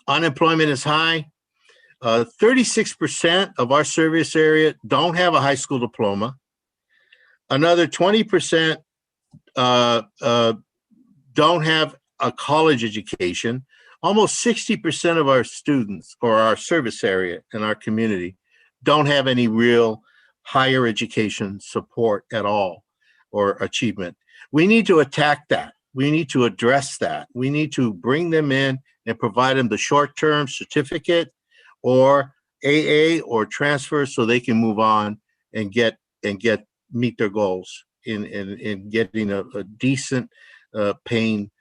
Unemployment is high. 36% of our service area don't have a high school diploma. Another 20% don't have a college education. Almost 60% of our students or our service area in our community don't have any real higher education support at all or achievement. We need to attack that. We need to address that. We need to bring them in and provide them the short-term certificate or AA or transfer so they can move on and meet their goals in getting a decent paying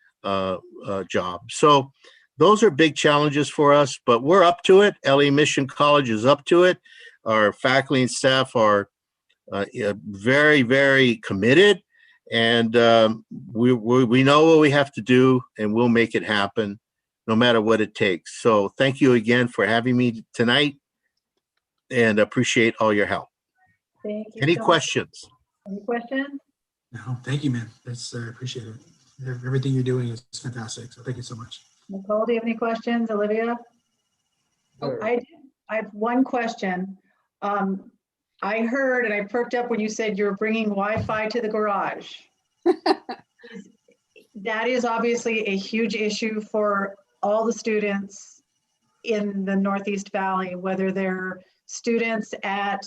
job. So those are big challenges for us, but we're up to it. LA Mission College is up to it. Our faculty and staff are very, very committed, and we know what we have to do, and we'll make it happen no matter what it takes. So thank you again for having me tonight, and appreciate all your help. Thank you. Any questions? Any questions? No, thank you, man. I appreciate it. Everything you're doing is fantastic. So thank you so much. Nicole, do you have any questions? Olivia? Oh, I have one question. I heard and I perked up when you said you're bringing Wi-Fi to the garage. That is obviously a huge issue for all the students in the Northeast Valley, whether they're students at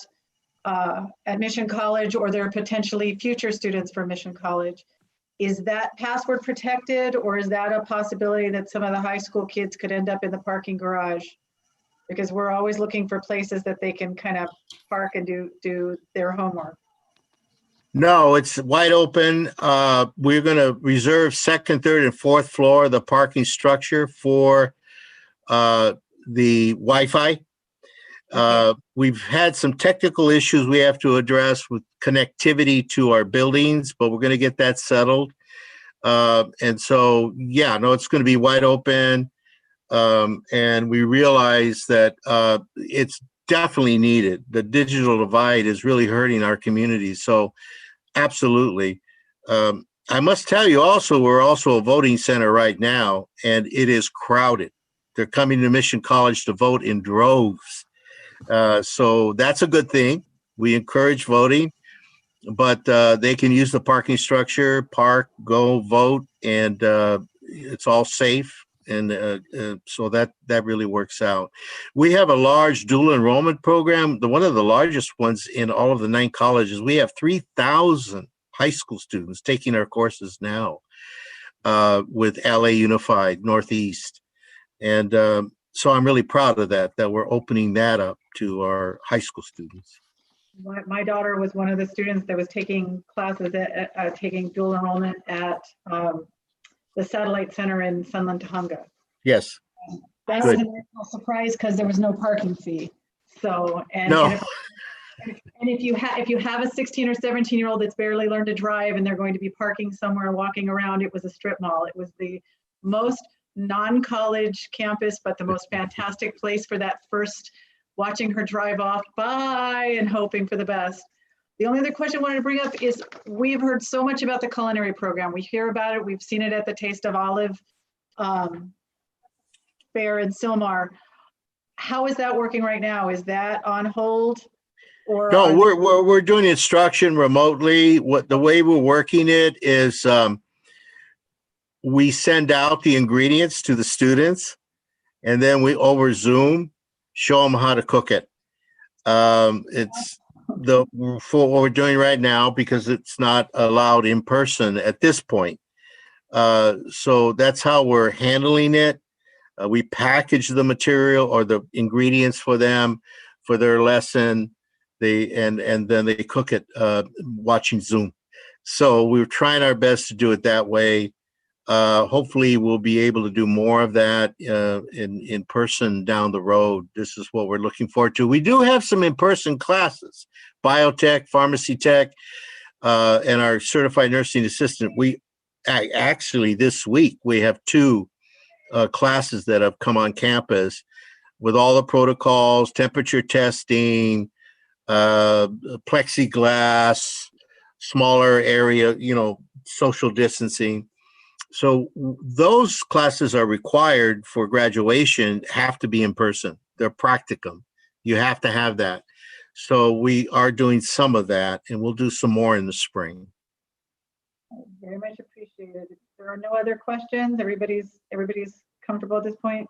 Mission College or they're potentially future students for Mission College. Is that password protected, or is that a possibility that some of the high school kids could end up in the parking garage? Because we're always looking for places that they can kind of park and do their homework. No, it's wide open. We're going to reserve second, third, and fourth floor of the parking structure for the Wi-Fi. We've had some technical issues we have to address with connectivity to our buildings, but we're going to get that settled. And so, yeah, no, it's going to be wide open. And we realize that it's definitely needed. The digital divide is really hurting our community. So absolutely. I must tell you also, we're also a voting center right now, and it is crowded. They're coming to Mission College to vote in droves. So that's a good thing. We encourage voting, but they can use the parking structure, park, go vote, and it's all safe. And so that really works out. We have a large dual enrollment program, one of the largest ones in all of the 9 colleges. We have 3,000 high school students taking our courses now with LA Unified Northeast. And so I'm really proud of that we're opening that up to our high school students. My daughter was one of the students that was taking classes taking dual enrollment at the Satellite Center in Sunland, Tahunga. Yes. That was a surprise because there was no parking fee. So, and no. And if you have a 16 or 17-year-old that's barely learned to drive and they're going to be parking somewhere, walking around, it was a strip mall. It was the most non-college campus, but the most fantastic place for that first, watching her drive off, bye, and hoping for the best. The only other question I wanted to bring up is we've heard so much about the culinary program. We hear about it. We've seen it at the Taste of Olive fair in Sylmar. How is that working right now? Is that on hold? Or No, we're doing instruction remotely. The way we're working it is we send out the ingredients to the students, and then we over Zoom show them how to cook it. It's for what we're doing right now because it's not allowed in person at this point. So that's how we're handling it. We package the material or the ingredients for them for their lesson. And then they cook it watching Zoom. So we're trying our best to do it that way. Hopefully we'll be able to do more of that in person down the road. This is what we're looking forward to. We do have some in-person classes, biotech, pharmacy tech, and our certified nursing assistant. We actually this week we have 2 classes that have come on campus with all the protocols, temperature testing, plexiglass, smaller area, social distancing. So those classes are required for graduation, have to be in person. They're practicum. You have to have that. So we are doing some of that, and we'll do some more in the spring. Very much appreciated. If there are no other questions, everybody's comfortable at this point.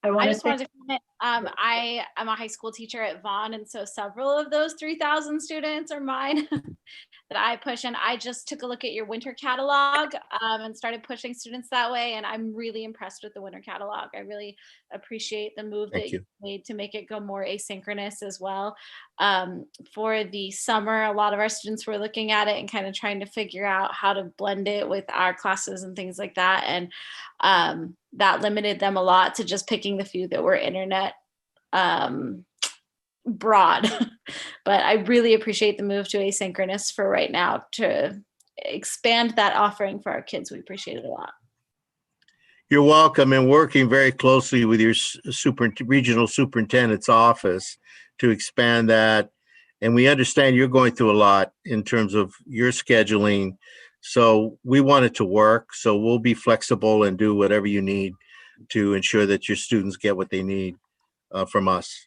I just wanted to comment. I am a high school teacher at Vaughn, and so several of those 3,000 students are mine that I push. And I just took a look at your winter catalog and started pushing students that way. And I'm really impressed with the winter catalog. I really appreciate the move that you made to make it go more asynchronous as well. For the summer, a lot of our students were looking at it and kind of trying to figure out how to blend it with our classes and things like that. And that limited them a lot to just picking the few that were internet broad. But I really appreciate the move to asynchronous for right now to expand that offering for our kids. We appreciate it a lot. You're welcome, and working very closely with your regional superintendent's office to expand that. And we understand you're going through a lot in terms of your scheduling. So we want it to work. So we'll be flexible and do whatever you need to ensure that your students get what they need from us.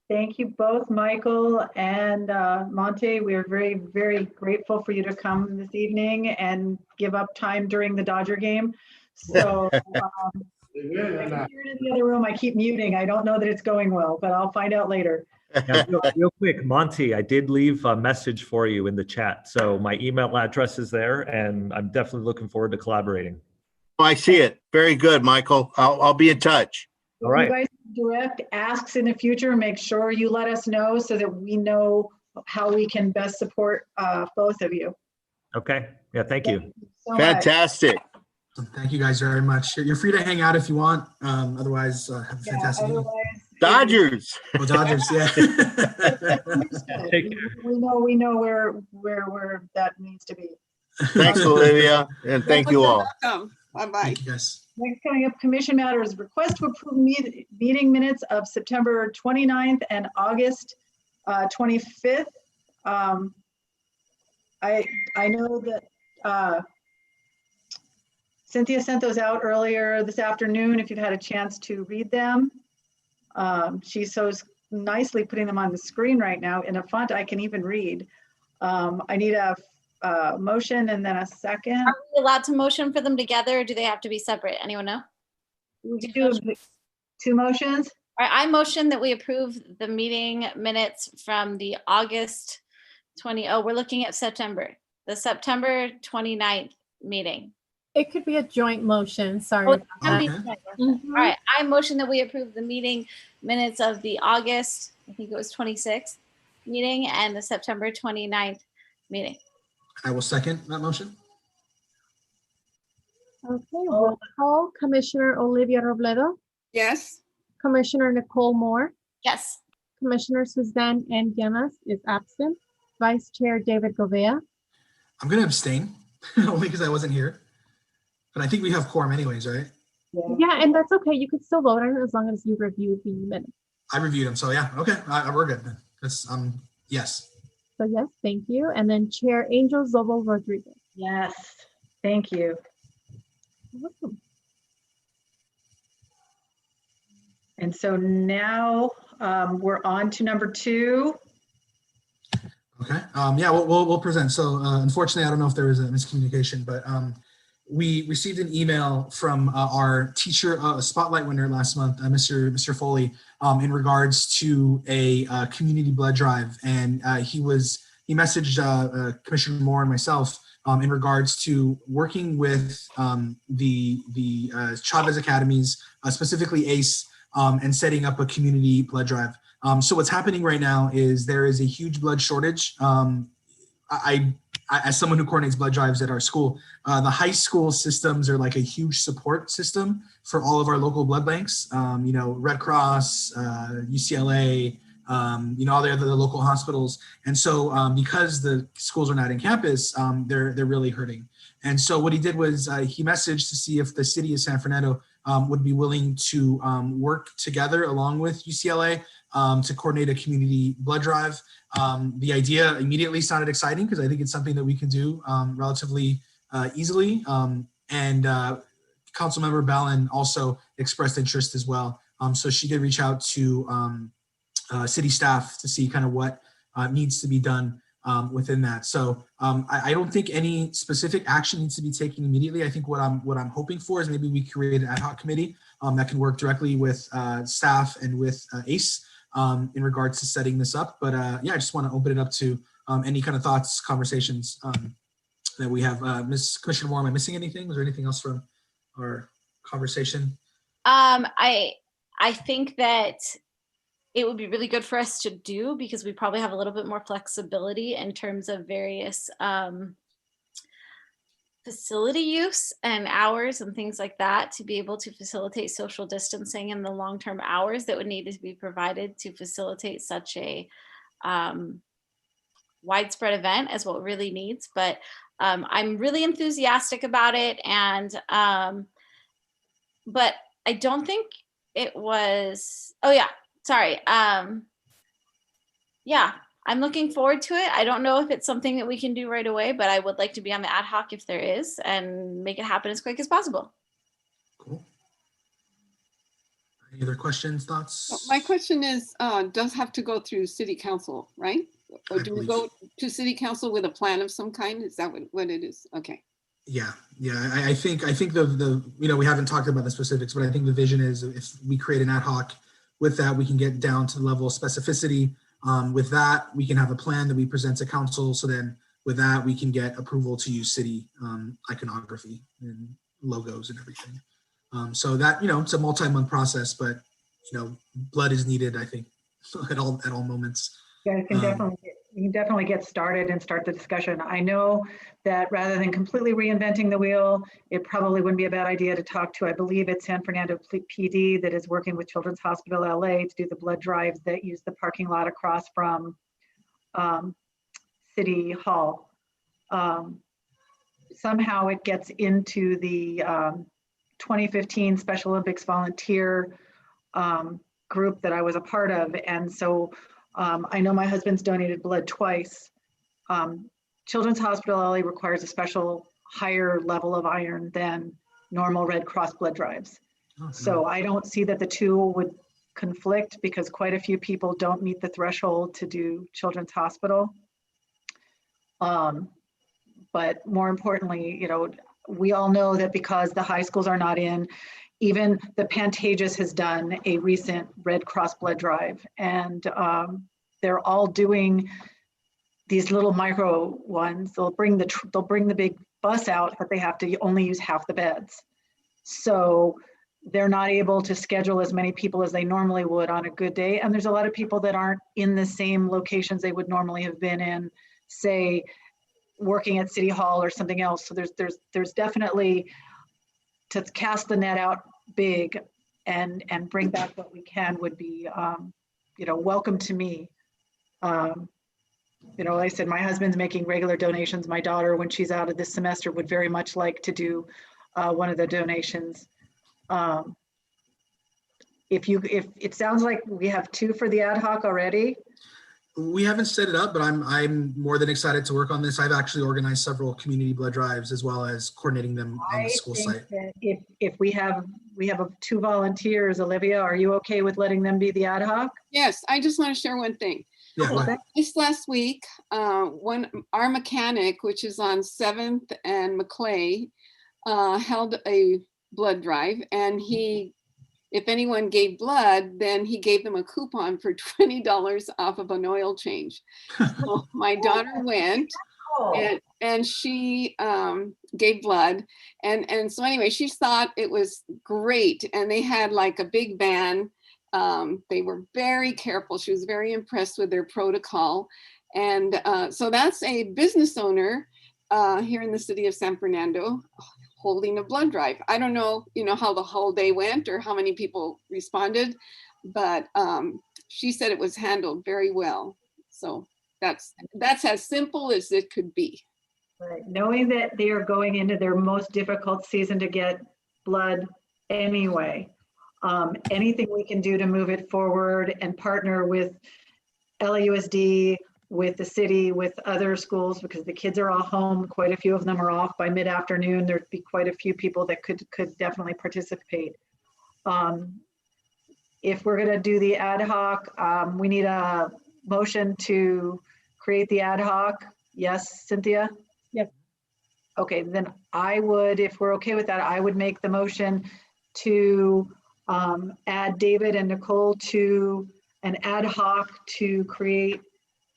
Thank you both, Michael and Monte. We are very, very grateful for you to come this evening and give up time during the Dodger game. So I can hear it in the other room. I keep muting. I don't know that it's going well, but I'll find out later. Yeah, real quick, Monty, I did leave a message for you in the chat. So my email address is there, and I'm definitely looking forward to collaborating. Oh, I see it. Very good, Michael. I'll be in touch. All right. You guys direct asks in the future, make sure you let us know so that we know how we can best support both of you. Okay. Yeah, thank you. Thank you so Fantastic. much. Thank you guys very much. You're free to hang out if you want. Otherwise, have a fantastic evening. Dodgers. Oh, Dodgers, yeah. we know where that needs to be. Thanks, Olivia, and thank you all. Bye-bye. Thank you guys. Next, coming up, commission matters. Request to approve meeting minutes of September 29th and August 25th. I know that Cynthia sent those out earlier this afternoon. If you've had a chance to read them, she's so nicely putting them on the screen right now in a font I can even read. I need a motion and then a second. Are we allowed to motion for them together, or do they have to be separate? Anyone know? We do two motions. All right, I motion that we approve the meeting minutes from the August 20. Oh, we're looking at September. The September 29th meeting. It could be a joint motion. Sorry. Oh, about that. All right, I motion that we approve the meeting minutes of the August, I think it was 26th meeting, and the September 29th meeting. I will second that motion. Okay, roll call. Commissioner Olivia Robledo, Yes. Commissioner Nicole Moore, Yes. Commissioner Suzanne N. Llamas is absent. Vice Chair David Govea. I'm going to abstain only because I wasn't here. But I think we have quorum anyways, right? Yeah, and that's okay. You could still vote on it as long as you review the minutes. I reviewed them. So yeah, okay, we're good then. That's, yes. So yes, thank you. And then Chair Angel Zobo Rodriguez. Yes, thank you. Awesome. And so now we're on to number 2. Okay. Yeah, we'll present. So unfortunately, I don't know if there was a miscommunication, but we received an email from our teacher spotlight winner last month, Mr. Foley, in regards to a community blood drive, and he messaged Commissioner Moore and myself in regards to working with the Chavez Academies, specifically ACE, and setting up a community blood drive. So what's happening right now is there is a huge blood shortage. I as someone who coordinates blood drives at our school, the high school systems are like a huge support system for all of our local blood banks. Red Cross, UCLA, all the other local hospitals. And so because the schools are not in campus, they're really hurting. And so what he did was he messaged to see if the city of San Fernando would be willing to work together along with UCLA to coordinate a community blood drive. The idea immediately sounded exciting because I think it's something that we can do relatively easily. And Councilmember Ballin also expressed interest as well. So she did reach out to city staff to see kind of what needs to be done within that. So I don't think any specific action needs to be taken immediately. I think what I'm hoping for is maybe we create an ad hoc committee that can work directly with staff and with ACE in regards to setting this up. But yeah, I just want to open it up to any kind of thoughts, conversations that we have. Ms. Commissioner Moore, am I missing anything? Was there anything else from our conversation? I think that it would be really good for us to do because we probably have a little bit more flexibility in terms of various facility use and hours and things like that to be able to facilitate social distancing and the long-term hours that would need to be provided to facilitate such a widespread event as what really needs. But I'm really enthusiastic about it, and but I don't think it was, oh yeah, sorry. Yeah, I'm looking forward to it. I don't know if it's something that we can do right away, but I would like to be on the ad hoc if there is and make it happen as quick as possible. Cool. Any other questions, thoughts? My question is, does have to go through city council, right? Or do we go to city council with a plan of some kind? Is that what it is? Okay. Yeah. I think the we haven't talked about the specifics, but I think the vision is if we create an ad hoc with that, we can get down to the level of specificity. With that, we can have a plan that we present to council. So then with that, we can get approval to use city iconography and logos and everything. So that, it's a multi-month process, but, blood is needed, I think, at all moments. Yeah, you can definitely get started and start the discussion. I know that rather than completely reinventing the wheel, it probably wouldn't be a bad idea to talk to, I believe it's San Fernando PD that is working with Children's Hospital LA to do the blood drives that use the parking lot across from City Hall. Somehow it gets into the 2015 Special Olympics volunteer group that I was a part of. And so I know my husband's donated blood twice. Children's Hospital LA requires a special higher level of iron than normal Red Cross blood drives. Okay. So I don't see that the two would conflict because quite a few people don't meet the threshold to do Children's Hospital. But more importantly, we all know that because the high schools are not in, even the Pantages has done a recent Red Cross blood drive, and they're all doing these little micro ones. They'll bring the big bus out, but they have to only use half the beds. So they're not able to schedule as many people as they normally would on a good day. And there's a lot of people that aren't in the same locations they would normally have been in, say, working at City Hall or something else. So there's definitely to cast the net out big and bring back what we can would be welcome to me. Like I said, my husband's making regular donations. My daughter, when she's out of this semester, would very much like to do one of the donations. If it sounds like we have 2 for the ad hoc already. We haven't set it up, but I'm more than excited to work on this. I've actually organized several community blood drives as well as coordinating them on the school site. If we have 2 volunteers, Olivia, are you okay with letting them be the ad hoc? Yes, I just want to share one thing. Yeah, go ahead. This last week, our mechanic, which is on 7th and Maclay, held a blood drive, and if anyone gave blood, then he gave them a coupon for $20 off of an oil change. So my daughter went, and she gave blood, and so anyway, she thought it was great, and they had like a big van. They were very careful. She was very impressed with their protocol, and so that's a business owner here in the city of San Fernando holding a blood drive. I don't know, how the whole day went or how many people responded, but she said it was handled very well. So that's as simple as it could be. Right. Knowing that they are going into their most difficult season to get blood anyway, anything we can do to move it forward and partner with LAUSD, with the city, with other schools, because the kids are all home. Quite a few of them are off by mid-afternoon. There'd be quite a few people that could definitely participate. If we're gonna do the ad hoc, we need a motion to create the ad hoc. Yes, Cynthia? Yes. Okay, then I would, if we're okay with that, I would make the motion to add David and Nicole to an ad hoc to create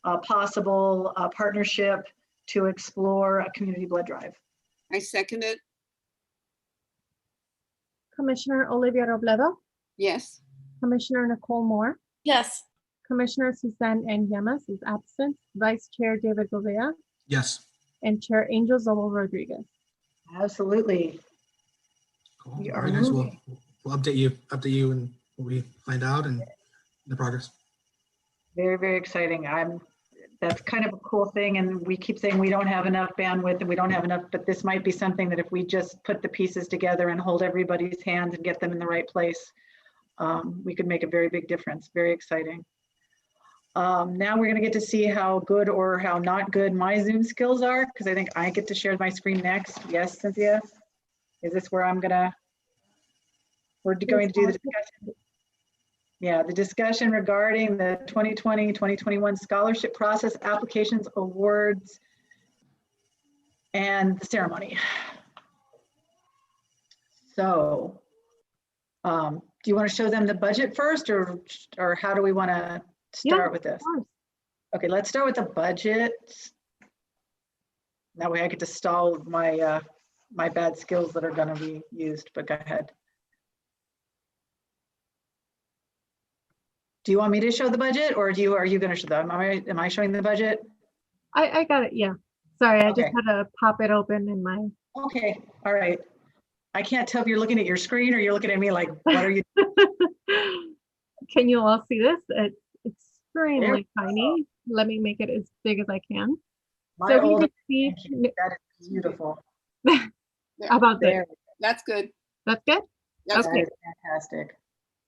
a possible partnership to explore a community blood drive. I second it. Commissioner Olivia Robledo, Yes. Commissioner Nicole Moore, Yes. Commissioner Suzanne N. Llamas is absent, Vice Chair David Gouveia, Yes. and Chair Angel Zobel Rodriguez. Absolutely. Cool. We All are right, guys. moving. We'll update you and what we find out and the progress. Very, very exciting. That's kind of a cool thing. And we keep saying we don't have enough bandwidth and we don't have enough, but this might be something that if we just put the pieces together and hold everybody's hands and get them in the right place, we could make a very big difference. Very exciting. Now we're going to get to see how good or how not good my Zoom skills are, because I think I get to share my screen next. Yes, Cynthia? Is this where we're going to do the discussion? Yeah, the discussion regarding the 2020-2021 scholarship process, applications, awards, and the ceremony. So, do you want to show them the budget first, or how do we want to start with this? Okay, let's start with the budget. That way I get to stall my my bad skills that are going to be used, but go ahead. Do you want me to show the budget, or are you going to show them? Am I showing the budget? I got it, yeah. Sorry, I Okay. just had to pop it open in my. Okay, all right. I can't tell if you're looking at your screen or you're looking at me like, what are you? Can you all see this? It's extremely There we tiny. Let me make it as big as I can. My So we old, received, that is beautiful. about that. There, That's good. That's good? That's Okay. that is fantastic.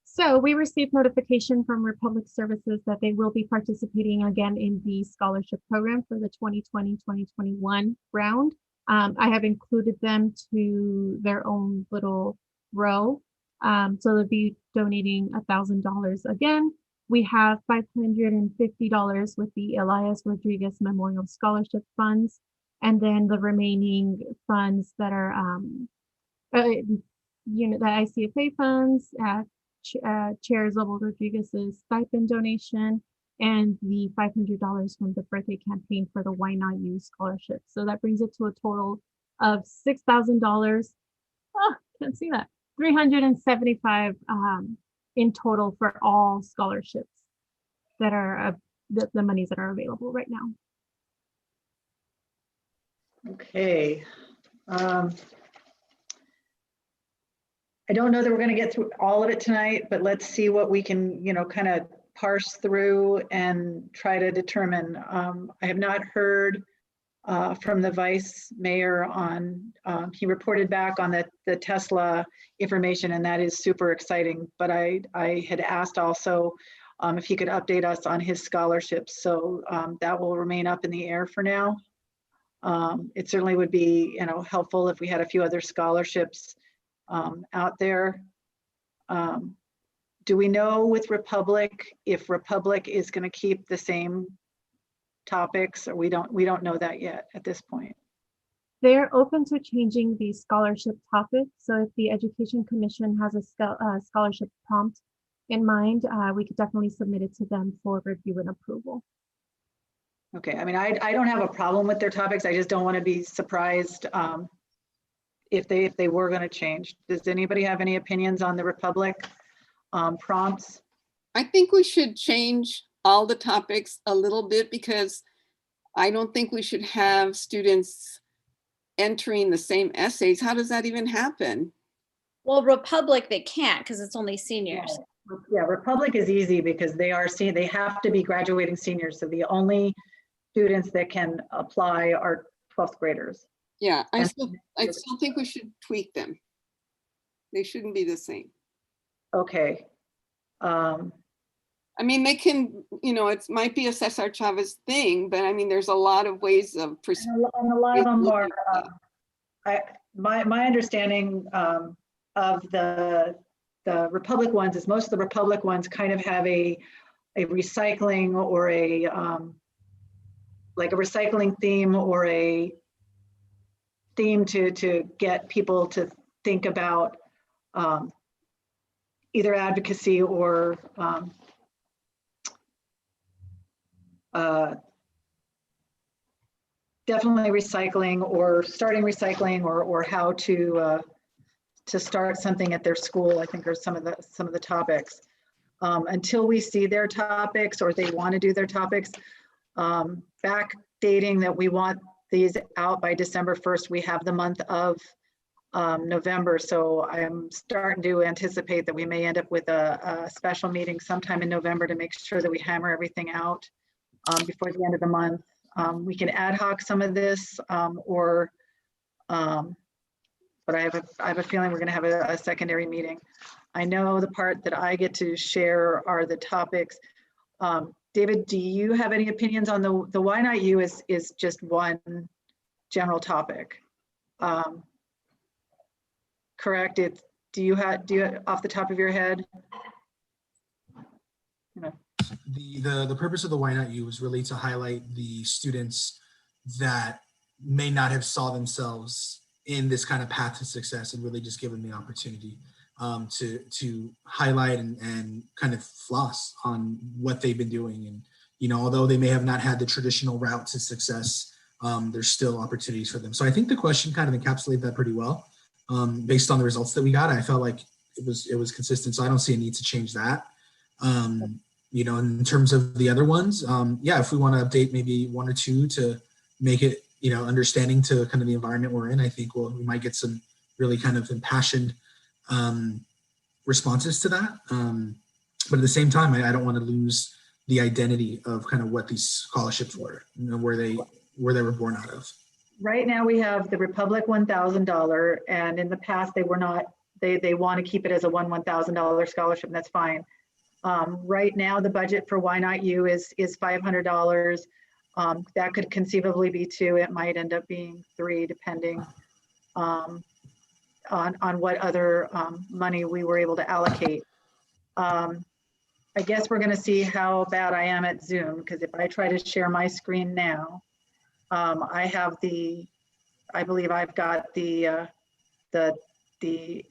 So we received notification from Republic Services that they will be participating again in the scholarship program for the 2020-2021 round. I have included them to their own little row. So they'll be donating $1,000 again. We have $550 with the Elias Rodriguez Memorial Scholarship Funds, and then the remaining funds that are the ICFA funds, Chair Zobel Rodriguez's stipend donation, and the $500 from the birthday campaign for the Why Not You scholarship. So that brings it to a total of $6,000. Oh, can't see that. $375 in total for all scholarships that are the monies that are available right now. Okay. I don't know that we're going to get through all of it tonight, but let's see what we can, kind of parse through and try to determine. I have not heard from the vice mayor on, he reported back on the Tesla information, and that is super exciting. But I had asked also if he could update us on his scholarships. So that will remain up in the air for now. It certainly would be, you know, helpful if we had a few other scholarships out there. Do we know with Republic if Republic is going to keep the same topics, or we don't know that yet at this point? They're open to changing the scholarship topic. So if the Education Commission has a scholarship prompt in mind, we could definitely submit it to them for review and approval. Okay, I mean, I don't have a problem with their topics. I just don't want to be surprised if they were going to change. Does anybody have any opinions on the Republic prompts? I think we should change all the topics a little bit, because I don't think we should have students entering the same essays. How does that even happen? Well, Republic, they can't because it's only seniors. Yeah, Republic is easy because they have to be graduating seniors. So the only students that can apply are 12th graders. Yeah, I still think we should tweak them. They shouldn't be the same. Okay. I mean, they can, you know, it might be a Cesar Chavez thing, but I mean, there's a lot of ways of and a lot of them are, my understanding of the Republic ones is most of the Republic ones kind of have a recycling or a like a recycling theme or a theme to get people to think about either advocacy or definitely recycling or starting recycling or how to start something at their school, I think are some of the topics. Until we see their topics or they want to do their topics, backdating that we want these out by December 1st, we have the month of November. So I'm starting to anticipate that we may end up with a special meeting sometime in November to make sure that we hammer everything out before the end of the month. We can ad hoc some of this but I have a feeling we're going to have a secondary meeting. I know the part that I get to share are the topics. David, do you have any opinions on the Why Not You is just one general topic? Correct. Do you have off the top of your head? No. The purpose of the Why Not You was really to highlight the students that may not have saw themselves in this kind of path to success, and really just give them the opportunity to highlight and kind of floss on what they've been doing. And, you know, although they may have not had the traditional route to success, there's still opportunities for them. So I think the question kind of encapsulated that pretty well. Based on the results that we got, I felt like it was consistent. So I don't see a need to change that. You know, in terms of the other ones, yeah, if we want to update maybe one or two to make it, you know, understanding to kind of the environment we're in, I think we might get some really kind of impassioned responses to that. But at the same time, I don't want to lose the identity of kind of what these scholarships were, you know, where they were born out of. Right now we have the Republic $1,000, and in the past they were not. They want to keep it as a $1,000 scholarship, and that's fine. Right now the budget for Why Not You is $500. That could conceivably be $2. It might end up being $3, depending on what other money we were able to allocate. I guess we're going to see how bad I am at Zoom, because if I try to share my screen now, I believe I've got the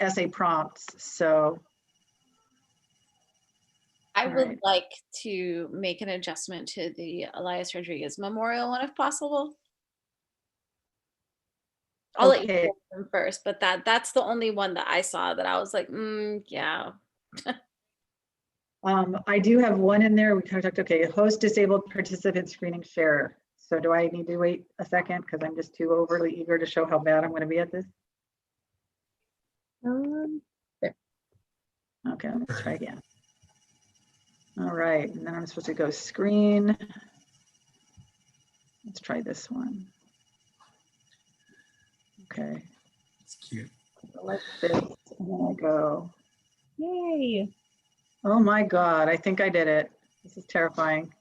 essay prompts. So I would like to make an adjustment to the Elias Rodriguez Memorial one if possible. I'll let you do them first, but that's the only one that I saw that I was like, yeah. I do have one in there. We talked, okay, host disabled participant screening share. So do I need to wait a second because I'm just too overly eager to show how bad I'm going to be at this? There. Okay, let's try again. All right, and then I'm supposed to go screen. Let's try this one. Okay. It's cute. Select this, and then I go. Yay. Oh my God, I think I did it. This is terrifying.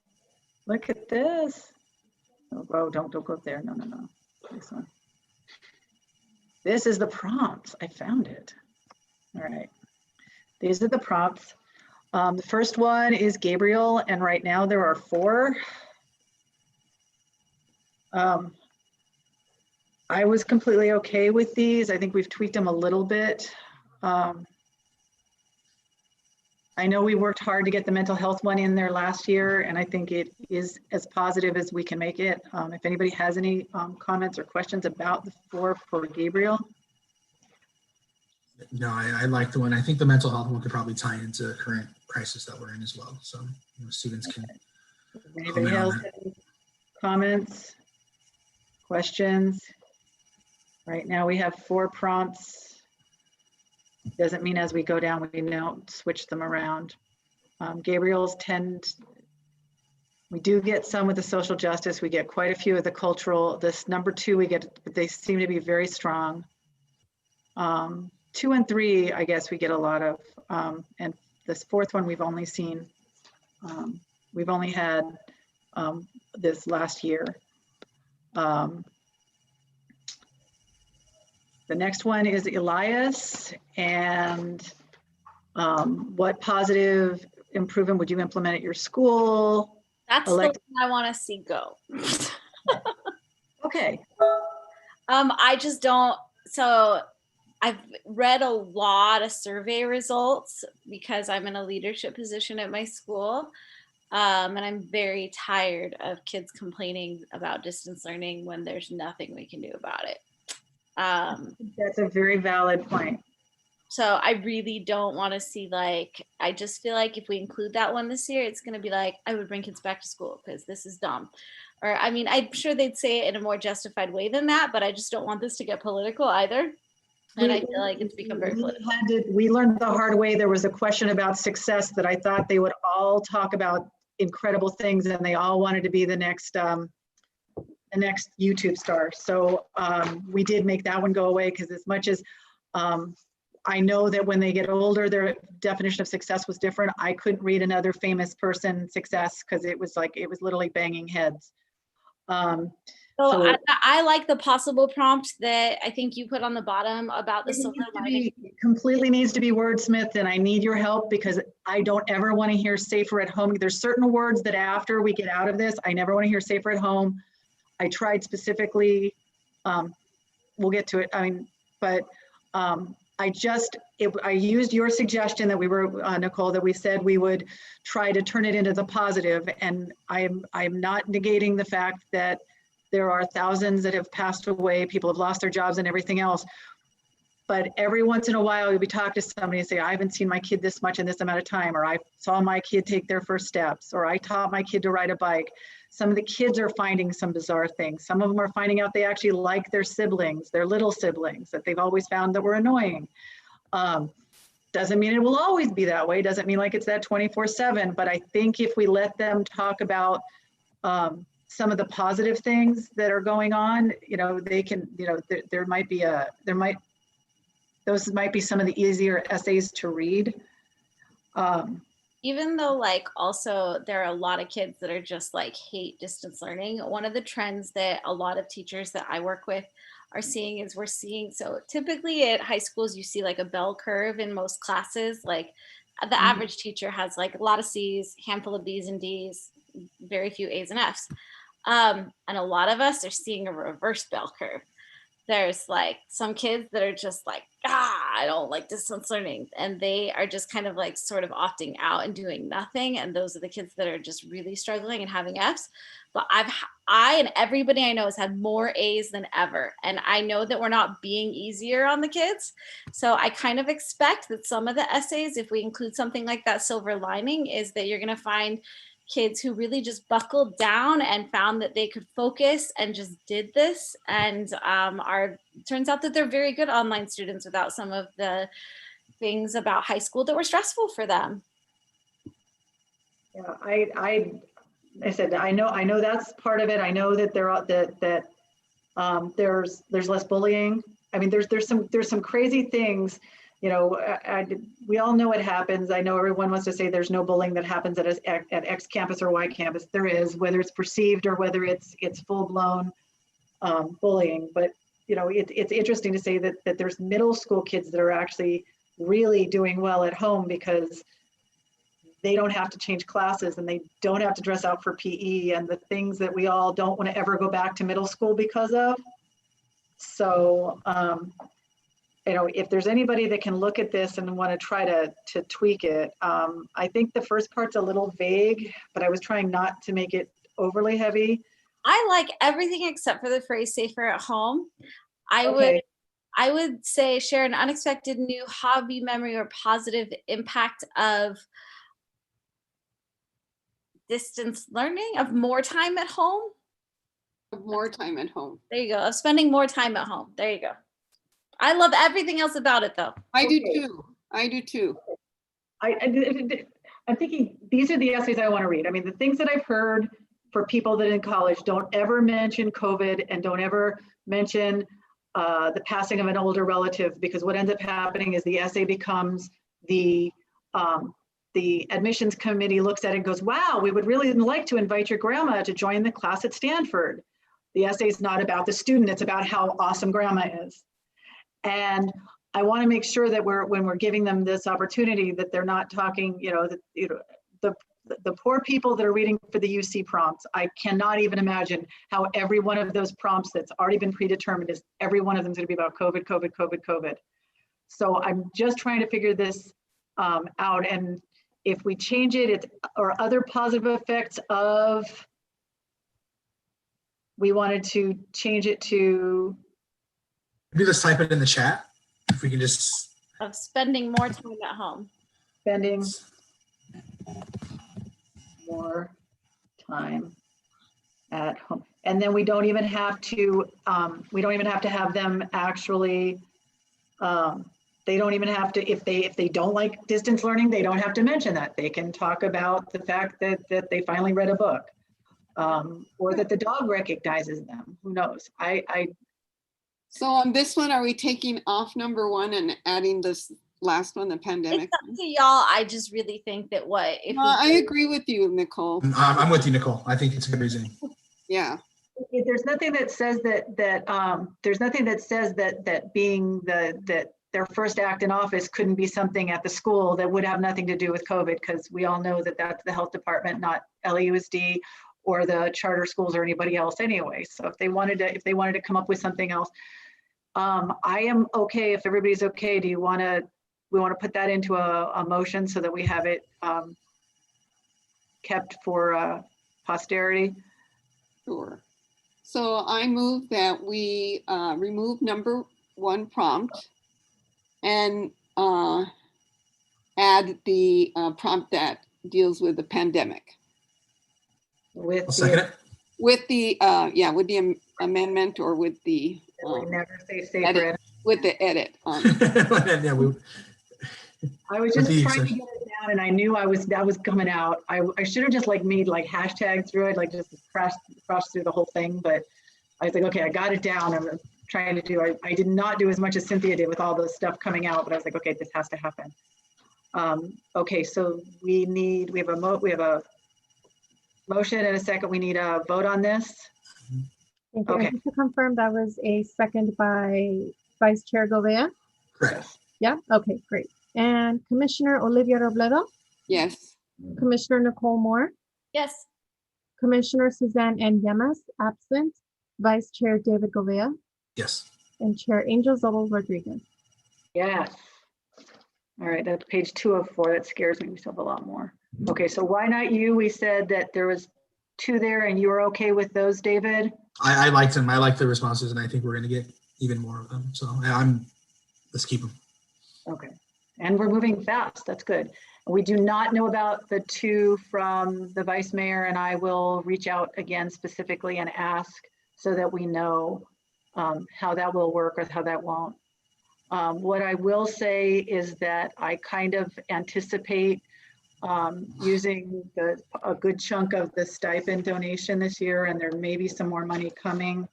Look at this. Oh, don't go up there. No. This one. This is the prompts. I found it. All right. These are the prompts. The first one is Gabriel, and right now there are 4. I was completely okay with these. I think we've tweaked them a little bit. I know we worked hard to get the mental health one in there last year, and I think it is as positive as we can make it. If anybody has any comments or questions about the 4 for Gabriel. No, I like the one. I think the mental health one could probably tie into the current crisis that we're in as well. So students can. Anybody else have any comments, questions? Right now we have 4 prompts. Doesn't mean as we go down, we don't switch them around. Gabriel's we do get some with the social justice. We get quite a few of the cultural. This number 2 we get, but they seem to be very strong. 2 and 3, I guess we get a lot of, and this 4th one we've only seen, we've only had this last year. The next one is Elias, and what positive improvement would you implement at your school? That's the one I want to see go. Okay. I just don't, so I've read a lot of survey results because I'm in a leadership position at my school. And I'm very tired of kids complaining about distance learning when there's nothing we can do about it. That's a very valid point. So I really don't want to see, like, I just feel like if we include that one this year, it's going to be like, I would bring kids back to school because this is dumb. Or, I mean, I'm sure they'd say it in a more justified way than that, but I just don't want this to get political either. And I feel like it's become very political. We learned the hard way. There was a question about success that I thought they would all talk about incredible things, and they all wanted to be the next YouTube star. So we did make that one go away, because as much as I know that when they get older, their definition of success was different. I couldn't read another famous person success because it was literally banging heads. So I like the possible prompt that I think you put on the bottom about the silver lining. Completely needs to be wordsmithed, and I need your help because I don't ever want to hear safer at home. There's certain words that after we get out of this, I never want to hear safer at home. I tried specifically, we'll get to it. I mean, but I used your suggestion that we were, Nicole, that we said we would try to turn it into the positive. And I'm not negating the fact that there are thousands that have passed away, people have lost their jobs and everything else. But every once in a while, you'll be talking to somebody and say, I haven't seen my kid this much in this amount of time, or I saw my kid take their first steps, or I taught my kid to ride a bike. Some of the kids are finding some bizarre things. Some of them are finding out they actually like their siblings, their little siblings that they've always found that were annoying. Doesn't mean it will always be that way. Doesn't mean like it's that 24/7, but I think if we let them talk about some of the positive things that are going on, they can, those might be some of the easier essays to read. Even though, like, also there are a lot of kids that are just like hate distance learning. One of the trends that a lot of teachers that I work with are seeing is so typically at high schools, you see like a bell curve in most classes. Like the average teacher has like a lot of C's, handful of B's and D's, very few A's and F's. And a lot of us are seeing a reverse bell curve. There's like some kids that are just like, I don't like distance learning. And they are just kind of like sort of opting out and doing nothing. And those are the kids that are just really struggling and having F's. But I and everybody I know has had more A's than ever. And I know that we're not being easier on the kids. So I kind of expect that some of the essays, if we include something like that silver lining, is that you're going to find kids who really just buckled down and found that they could focus and just did this, and turns out that they're very good online students without some of the things about high school that were stressful for them. Yeah, I said, I know that's part of it. I know that there's less bullying. I mean, there's some crazy things, you know, we all know it happens. I know everyone wants to say there's no bullying that happens at X campus or Y campus. There is, whether it's perceived or whether it's full blown bullying. But, you know, it's interesting to say that there's middle school kids that are actually really doing well at home because they don't have to change classes and they don't have to dress out for PE and the things that we all don't want to ever go back to middle school because of. So, you know, if there's anybody that can look at this and want to try to tweak it, I think the first part's a little vague, but I was trying not to make it overly heavy. I like everything except for the phrase safer at home. Okay. I would say share an unexpected new hobby, memory, or positive impact of distance learning, of more time at home. More time at home. There you go. Of spending more time at home. There you go. I love everything else about it though. I do too. I do too. I'm thinking these are the essays I want to read. I mean, the things that I've heard for people that in college don't ever mention COVID and don't ever mention the passing of an older relative, because what ends up happening is the essay becomes the admissions committee looks at it and goes, wow, we would really like to invite your grandma to join the class at Stanford. The essay is not about the student, it's about how awesome grandma is. And I want to make sure that when we're giving them this opportunity, that they're not talking, the poor people that are reading for the UC prompts. I cannot even imagine how every one of those prompts that's already been predetermined is every one of them is going to be about COVID, COVID, COVID, COVID. So I'm just trying to figure this out. And if we change it, or other positive effects of, we wanted to change it to. Maybe let's type it in the chat. If we can just. Of spending more time at home. Spending more time at home. And then we don't even have to have them actually, they don't even have to, if they don't like distance learning, they don't have to mention that. They can talk about the fact that they finally read a book, or that the dog recognizes them. Who knows? So on this one, are we taking off number 1 and adding this last one, the pandemic? It's up to y'all. I just really think that I agree with you, Nicole. I'm with you, Nicole. I think it's a good reasoning. Yeah. There's nothing that says that being that their first act in office couldn't be something at the school that would have nothing to do with COVID, because we all know that that's the health department, not LAUSD or the charter schools or anybody else anyway. So if they wanted to come up with something else, I am okay if everybody's okay. We want to put that into a motion so that we have it kept for posterity? Sure. So I move that we remove number 1 prompt and add the prompt that deals with the pandemic. With the amendment, or with the we never say safer edit, with the edit. Yeah, I was just trying to get it down, and I knew that was coming out. I should have just made hashtags through it, just cross through the whole thing. But I was like, okay, I got it down. I'm trying to do. I did not do as much as Cynthia did with all the stuff coming out, but I was like, okay, this has to happen. Okay, so we have a motion and a second. We need a vote on this. Thank you. Okay. And just to confirm, that was a second by Vice Chair Govea? Correct. Yeah, okay, great. And Commissioner Olivia Robledo? Yes. Commissioner Nicole Moore? Yes. Commissioner Suzanne N. Yemas, absent. Vice Chair David Govea? Yes. And Chair Angel Zobel Rodriguez. Yes. All right, that's page 204. That scares me myself a lot more. Okay, so why not you? We said that there was 2 there, and you were okay with those, David? I liked them. I liked the responses, and I think we're going to get even more of them. So let's keep them. Okay, and we're moving fast. That's good. We do not know about the 2 from the Vice Mayor, and I will reach out again specifically and ask so that we know how that will work or how that won't. What I will say is that I kind of anticipate using a good chunk of the stipend donation this year, and there may be some more money coming.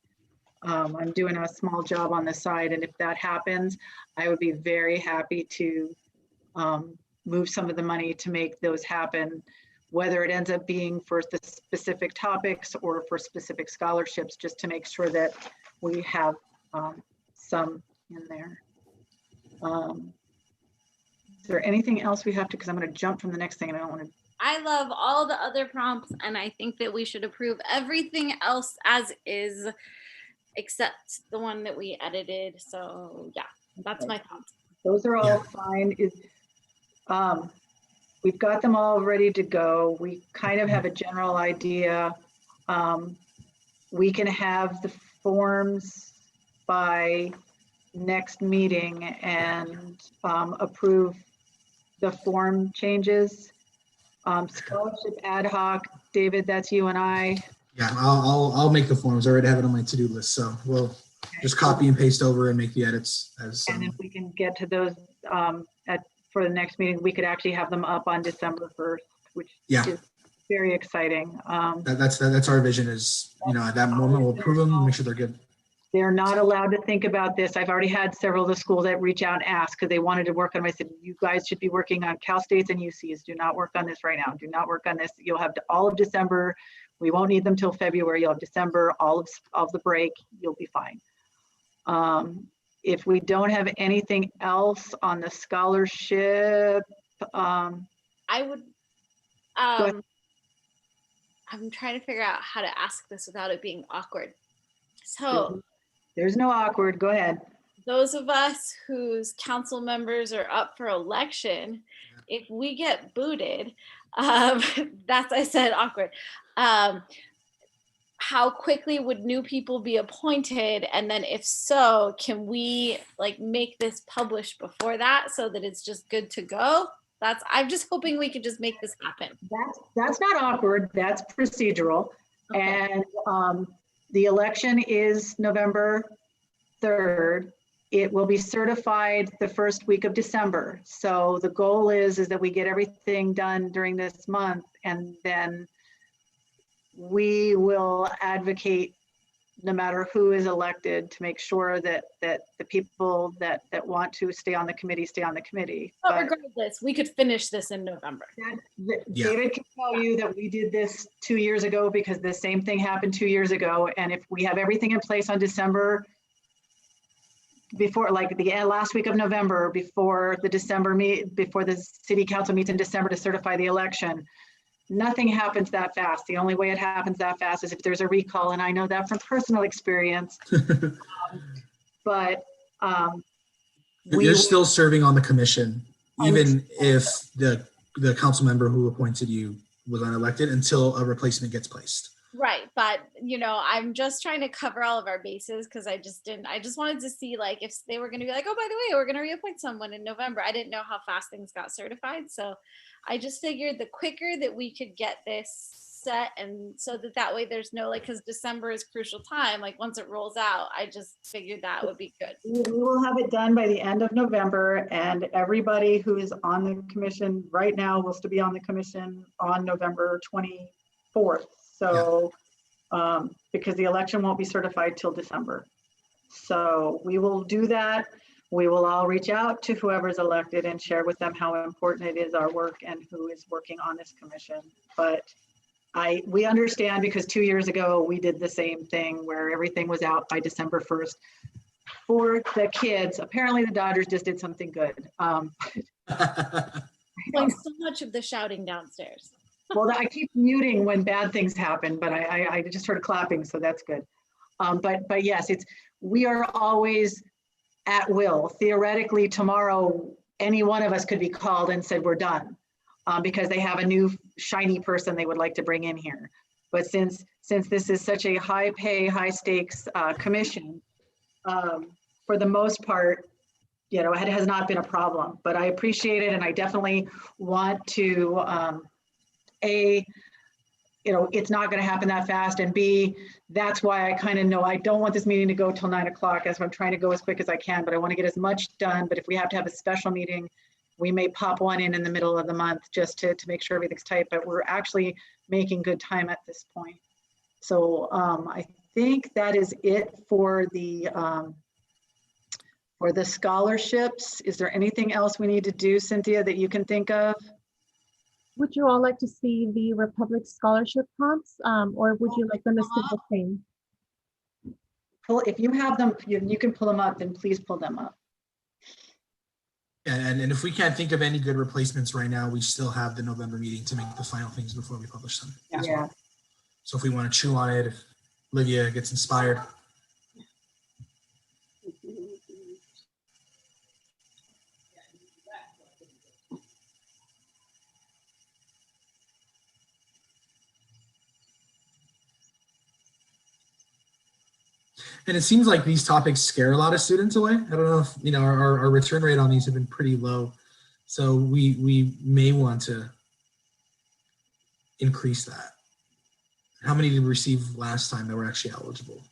I'm doing a small job on the side, and if that happens, I would be very happy to move some of the money to make those happen, whether it ends up being for the specific topics or for specific scholarships, just to make sure that we have some in there. Is there anything else we have to, because I'm going to jump from the next thing and I don't want to. I love all the other prompts, and I think that we should approve everything else as is, except the one that we edited. So yeah, that's my thoughts. Those are all fine. We've got them all ready to go. We kind of have a general idea. We can have the forms by next meeting and approve the form changes. Scholarship ad hoc, David, that's you and I. Yeah, I'll make the forms. I already have it on my to-do list, so we'll just copy and paste over and make the edits as. And if we can get to those for the next meeting, we could actually have them up on December 1st, which is very exciting. That's our vision. Is at that moment we'll approve them, make sure they're good. They're not allowed to think about this. I've already had several of the schools that reach out and ask because they wanted to work on them. I said, you guys should be working on Cal States and UCs. Do not work on this right now. Do not work on this. You'll have all of December. We won't need them till February. You'll have December, all of the break. You'll be fine. If we don't have anything else on the scholarship, I would, I'm trying to figure out how to ask this without it being awkward. So there's no awkward, go ahead. Those of us whose council members are up for election, if we get booted, that's, I said awkward. How quickly would new people be appointed? And then if so, can we make this published before that so that it's just good to go? I'm just hoping we could just make this happen. That's not awkward, that's procedural. Okay. And the election is November 3rd. It will be certified the first week of December. So the goal is that we get everything done during this month, and then we will advocate, no matter who is elected, to make sure that the people that want to stay on the committee stay on the committee. But regardless, we could finish this in November. David can tell you that we did this 2 years ago because the same thing happened 2 years ago. And if we have everything in place on December, before the last week of November, before the city council meets in December to certify the election, nothing happens that fast. The only way it happens that fast is if there's a recall, and I know that from personal experience. But you're still serving on the commission, even if the council member who appointed you was unelected, until a replacement gets placed. Right, but I'm just trying to cover all of our bases because I just wanted to see if they were going to be like, oh, by the way, we're going to reappoint someone in November. I didn't know how fast things got certified, so I just figured the quicker that we could get this set, and so that way there's no because December is crucial time. Once it rolls out, I just figured that would be good. We will have it done by the end of November, and everybody who is on the commission right now will still be on the commission on November 24th. So, because the election won't be certified till December. So we will do that. We will all reach out to whoever's elected and share with them how important it is, our work, and who is working on this commission. But we understand, because 2 years ago we did the same thing where everything was out by December 1st for the kids. Apparently the Dodgers just did something good. So much of the shouting downstairs. Well, I keep muting when bad things happen, but I just heard clapping, so that's good. But yes, we are always at will. Theoretically, tomorrow, any one of us could be called and said we're done, because they have a new shiny person they would like to bring in here. But since this is such a high pay, high stakes commission, for the most part, it has not been a problem. But I appreciate it, and I definitely want to. It's not going to happen that fast, and B, that's why I kind of know I don't want this meeting to go till 9 o'clock. That's why I'm trying to go as quick as I can, but I want to get as much done. But if we have to have a special meeting we may pop one in the middle of the month just to make sure everything's tight, but we're actually making good time at this point. So I think that is it for the scholarships. Is there anything else we need to do, Cynthia, that you can think of? Would you all like to see the Republic Scholarship prompts, or would you like them to stay the same? If you have them, you can pull them up, then please pull them up. And if we can't think of any good replacements right now, we still have the November meeting to make the final things before we publish them. Yeah. So if we want to chew on it, if Olivia gets inspired. And it seems like these topics scare a lot of students away. I don't know if, you know, our return rate on these have been pretty low. So we may want to increase that. How many did we receive last time that were actually eligible?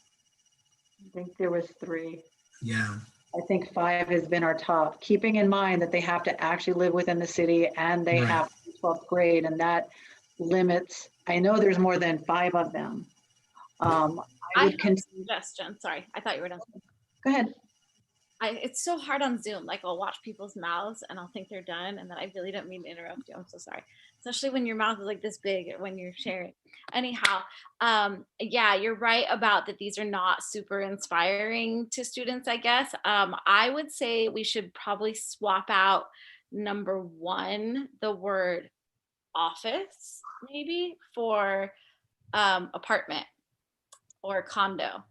I think there was 3. Yeah. I think 5 has been our top, keeping in mind that they have to actually live within the city and they have 12th grade, and that limits, I know there's more than 5 of them. I have a suggestion. Sorry, I thought you were done. Go ahead. It's so hard on Zoom. Like, I'll watch people's mouths and I'll think they're done, and then I really don't mean to interrupt you. I'm so sorry. Especially when your mouth is like this big when you're sharing. Anyhow, yeah, you're right about that. These are not super inspiring to students, I guess. I would say we should probably swap out number 1, the word office, maybe, for apartment or condo.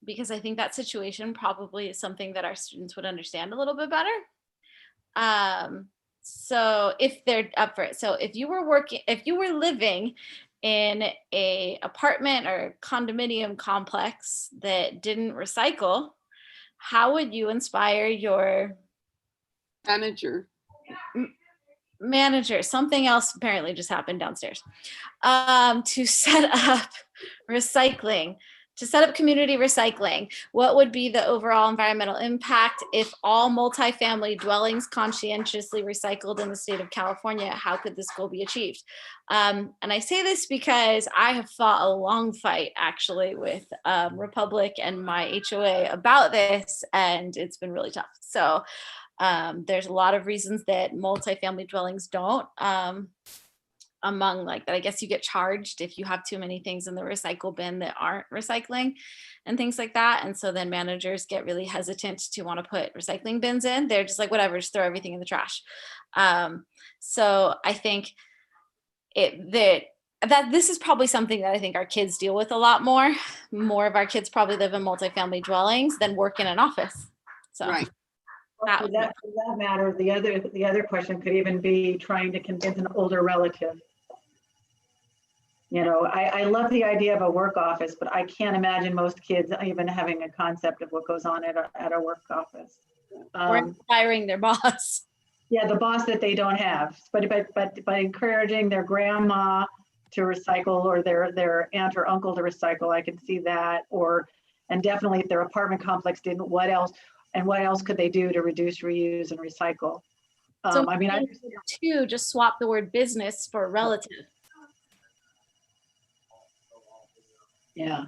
Because I think that situation probably is something that our students would understand a little bit better. So if they're up for it. So if you were living in a apartment or condominium complex that didn't recycle, how would you inspire your manager, something else apparently just happened downstairs, to set up recycling, to set up community recycling? What would be the overall environmental impact if all multifamily dwellings conscientiously recycled in the state of California? How could this goal be achieved? And I say this because I have fought a long fight actually with Republic and my HOA about this, and it's been really tough. So there's a lot of reasons that multifamily dwellings don't. Among like that, I guess you get charged if you have too many things in the recycle bin that aren't recycling and things like that. And so then managers get really hesitant to want to put recycling bins in. They're just like, whatever, just throw everything in the trash. So I think that this is probably something that I think our kids deal with a lot more. More of our kids probably live in multifamily dwellings than work in an office. So. Right. For that matter, the other question could even be trying to convince an older relative. You know, I love the idea of a work office, but I can't imagine most kids even having a concept of what goes on at a work office. Or inspiring their boss. Yeah, the boss that they don't have, but by encouraging their grandma to recycle, or their aunt or uncle to recycle, I can see that. And definitely if their apartment complex didn't, what else could they do to reduce, reuse, and recycle? So I mean, just swap the word business for relative. Yeah.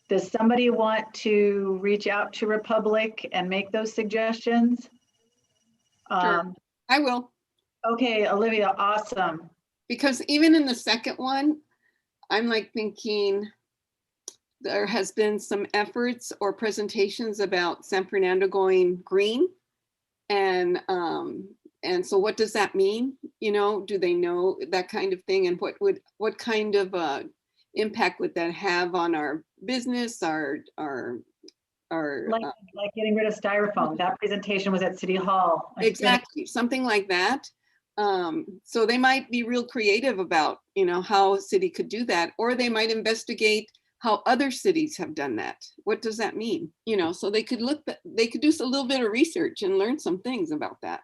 Does somebody want to reach out to Republic and make those suggestions? Sure. I will. Okay, Olivia, awesome. Because even in the second one, I'm like thinking there has been some efforts or presentations about San Fernando going green. And so what does that mean? You know, do they know that kind of thing? And what kind of impact would that have on our business, our like getting rid of styrofoam? That presentation was at City Hall. Exactly, something like that. So they might be real creative about, you know, how a city could do that, or they might investigate how other cities have done that. What does that mean? You know, so they could do a little bit of research and learn some things about that.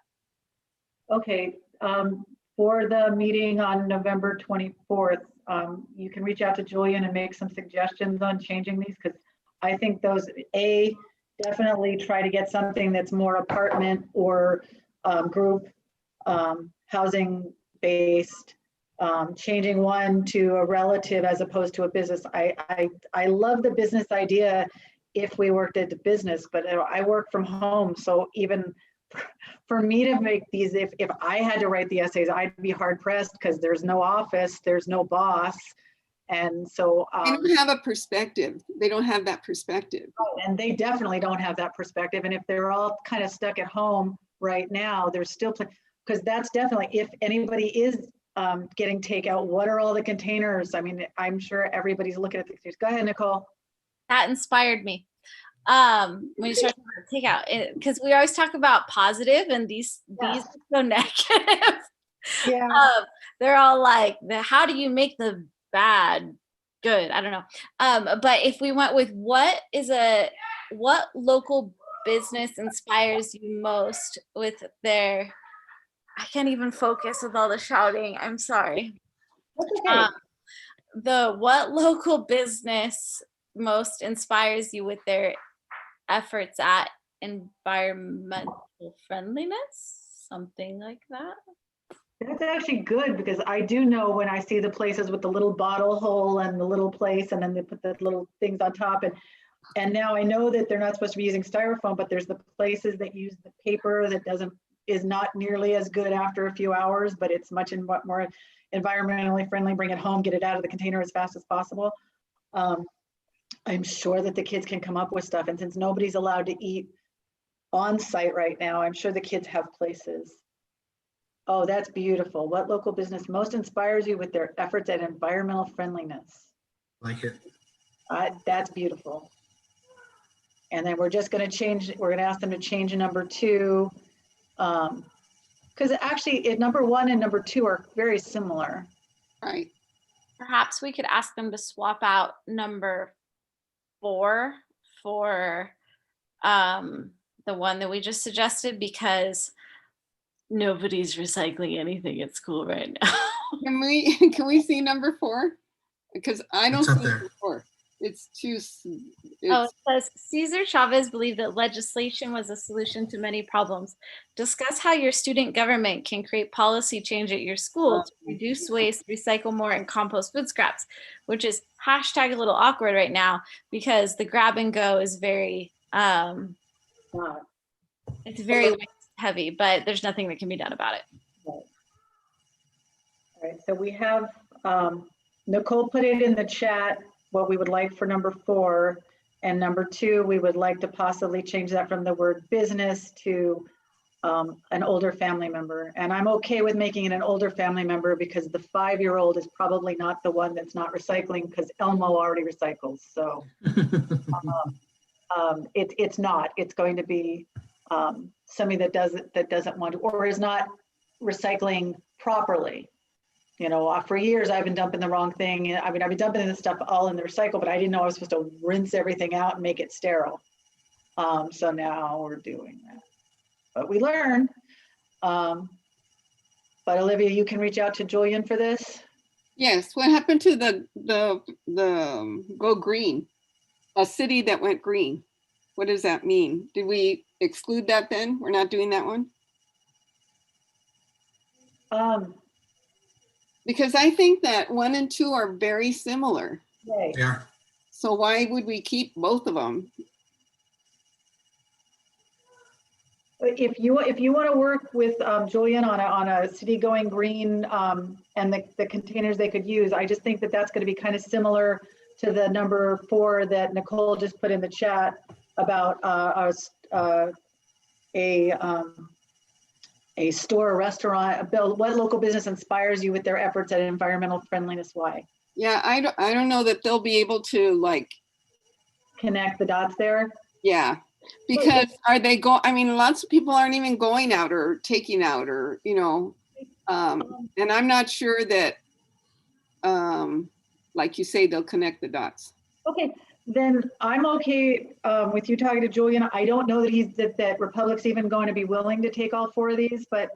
Okay, for the meeting on November 24th, you can reach out to Julian and make some suggestions on changing these, because I think those, definitely try to get something that's more apartment or group housing based. Changing one to a relative as opposed to a business. I love the business idea if we worked at the business, but I work from home. So even for me to make these, if I had to write the essays, I'd be hard pressed because there's no office, there's no boss. And so they don't have a perspective. They don't have that perspective. And they definitely don't have that perspective. And if they're all kind of stuck at home right now, there's still, because that's definitely, if anybody is getting takeout, what are all the containers? I mean, I'm sure everybody's looking at the containers. Go ahead, Nicole. That inspired me. When you start talking about takeout, because we always talk about positive, and these are so negative. Yeah. They're all like, how do you make the bad good? I don't know. But if we went with what local business inspires you most with their, I can't even focus with all the shouting. I'm sorry. Okay. What local business most inspires you with their efforts at environmental friendliness? Something like that. That's actually good, because I do know when I see the places with the little bottle hole and the little place, and then they put the little things on top, and now I know that they're not supposed to be using styrofoam, but there's the places that use the paper that is not nearly as good after a few hours, but it's much more environmentally friendly. Bring it home, get it out of the container as fast as possible. I'm sure that the kids can come up with stuff, and since nobody's allowed to eat on site right now, I'm sure the kids have places. Oh, that's beautiful. What local business most inspires you with their efforts at environmental friendliness? Like it. That's beautiful. And then we're just going to change, we're going to ask them to change number 2. Because actually number 1 and number 2 are very similar. Right. Perhaps we could ask them to swap out number 4 for the one that we just suggested, because nobody's recycling anything at school right now. Can we see number 4? Because I don't see number 4. It's too. It says Cesar Chavez believed that legislation was a solution to many problems. Discuss how your student government can create policy change at your school to reduce waste, recycle more, and compost food scraps, which is hashtag a little awkward right now because the grab and go is very, it's very waste heavy, but there's nothing that can be done about it. All right, so we have Nicole put it in the chat what we would like for number 4, and number 2 we would like to possibly change that from the word business to an older family member. And I'm okay with making it an older family member because the 5-year-old is probably not the one that's not recycling, because Elmo already recycles. So it's not. It's going to be somebody that doesn't want to, or is not recycling properly. You know, for years I've been dumping the wrong thing. I mean, I've been dumping this stuff all in the recycle, but I didn't know I was supposed to rinse everything out and make it sterile. So now we're doing that, but we learn. But Olivia, you can reach out to Julian for this. Yes. What happened to the go green? A city that went green. What does that mean? Did we exclude that then? We're not doing that one? Because I think that 1 and 2 are very similar. Right. Yeah. So why would we keep both of them? If you want to work with Julian on a city going green and the containers they could use, I just think that that's going to be kind of similar to the number 4 that Nicole just put in the chat about a store, a restaurant. What local business inspires you with their efforts at environmental friendliness? Why? Yeah, I don't know that they'll be able to like connect the dots there. Yeah, because are they I mean, lots of people aren't even going out or taking out, or you know, and I'm not sure that, like you say, they'll connect the dots. Okay, then I'm okay with you talking to Julian. I don't know that that Republic's even going to be willing to take all 4 of these, but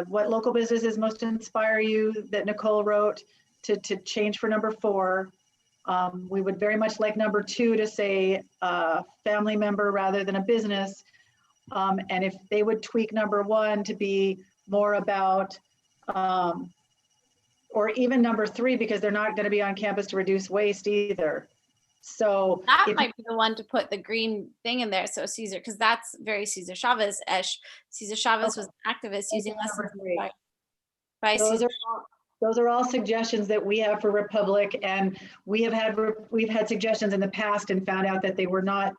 what local businesses most inspire you that Nicole wrote to change for number 4. We would very much like number 2 to say family member rather than a business. And if they would tweak number 1 to be more about, or even number 3, because they're not going to be on campus to reduce waste either. So that might be the one to put the green thing in there. So Cesar, because that's very Cesar Chavez-ish. Cesar Chavez was an activist using lessons by Cesar. Those are all suggestions that we have for Republic, and we've had suggestions in the past and found out that they were not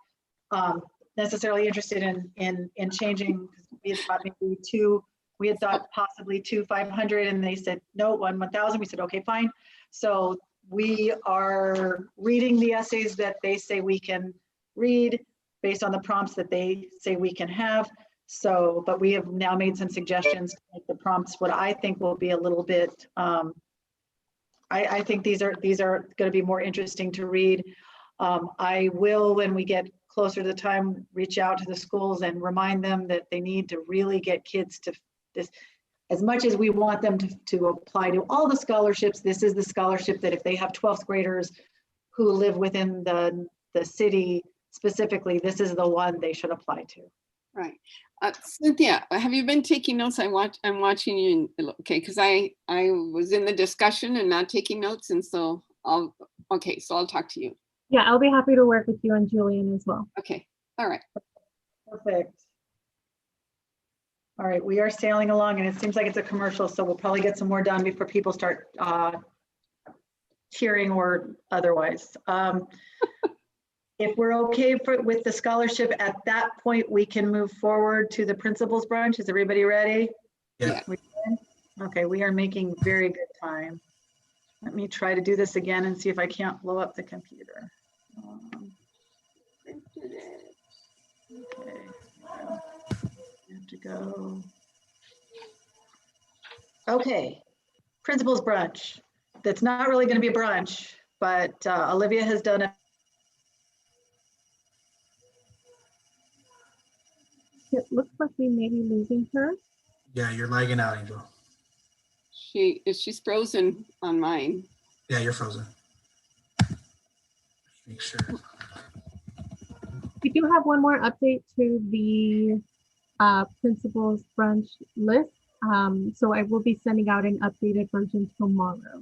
necessarily interested in changing. We had thought maybe 2. We had thought possibly 2 500, and they said no, 1 1000. We said okay, fine. So we are reading the essays that they say we can read based on the prompts that they say we can have. So, but we have now made some suggestions to make the prompts what I think will be a little bit, I think these are going to be more interesting to read. I will, when we get closer to the time, reach out to the schools and remind them that they need to really get kids to this. As much as we want them to apply to all the scholarships, this is the scholarship that if they have 12th graders who live within the city specifically, this is the one they should apply to. Right. Cynthia, have you been taking notes? I'm watching you. Okay, because I was in the discussion and not taking notes, and so I'll talk to you. Yeah, I'll be happy to work with you and Julian as well. Okay. All right. Perfect. All right, we are sailing along, and it seems like it's a commercial, so we'll probably get some more done before people start cheering or otherwise. If we're okay with the scholarship at that point, we can move forward to the principal's brunch. Is everybody ready? Yeah. Okay, we are making very good time. Let me try to do this again and see if I can't blow up the computer. Okay. Have to go. Okay, principal's brunch. That's not really going to be a brunch, but Olivia has done a. It looks like we may be losing her. Yeah, you're lagging out, Angel. She's frozen on mine. Yeah, you're frozen. Make sure. We do have one more update to the principal's brunch list. So I will be sending out an updated version tomorrow.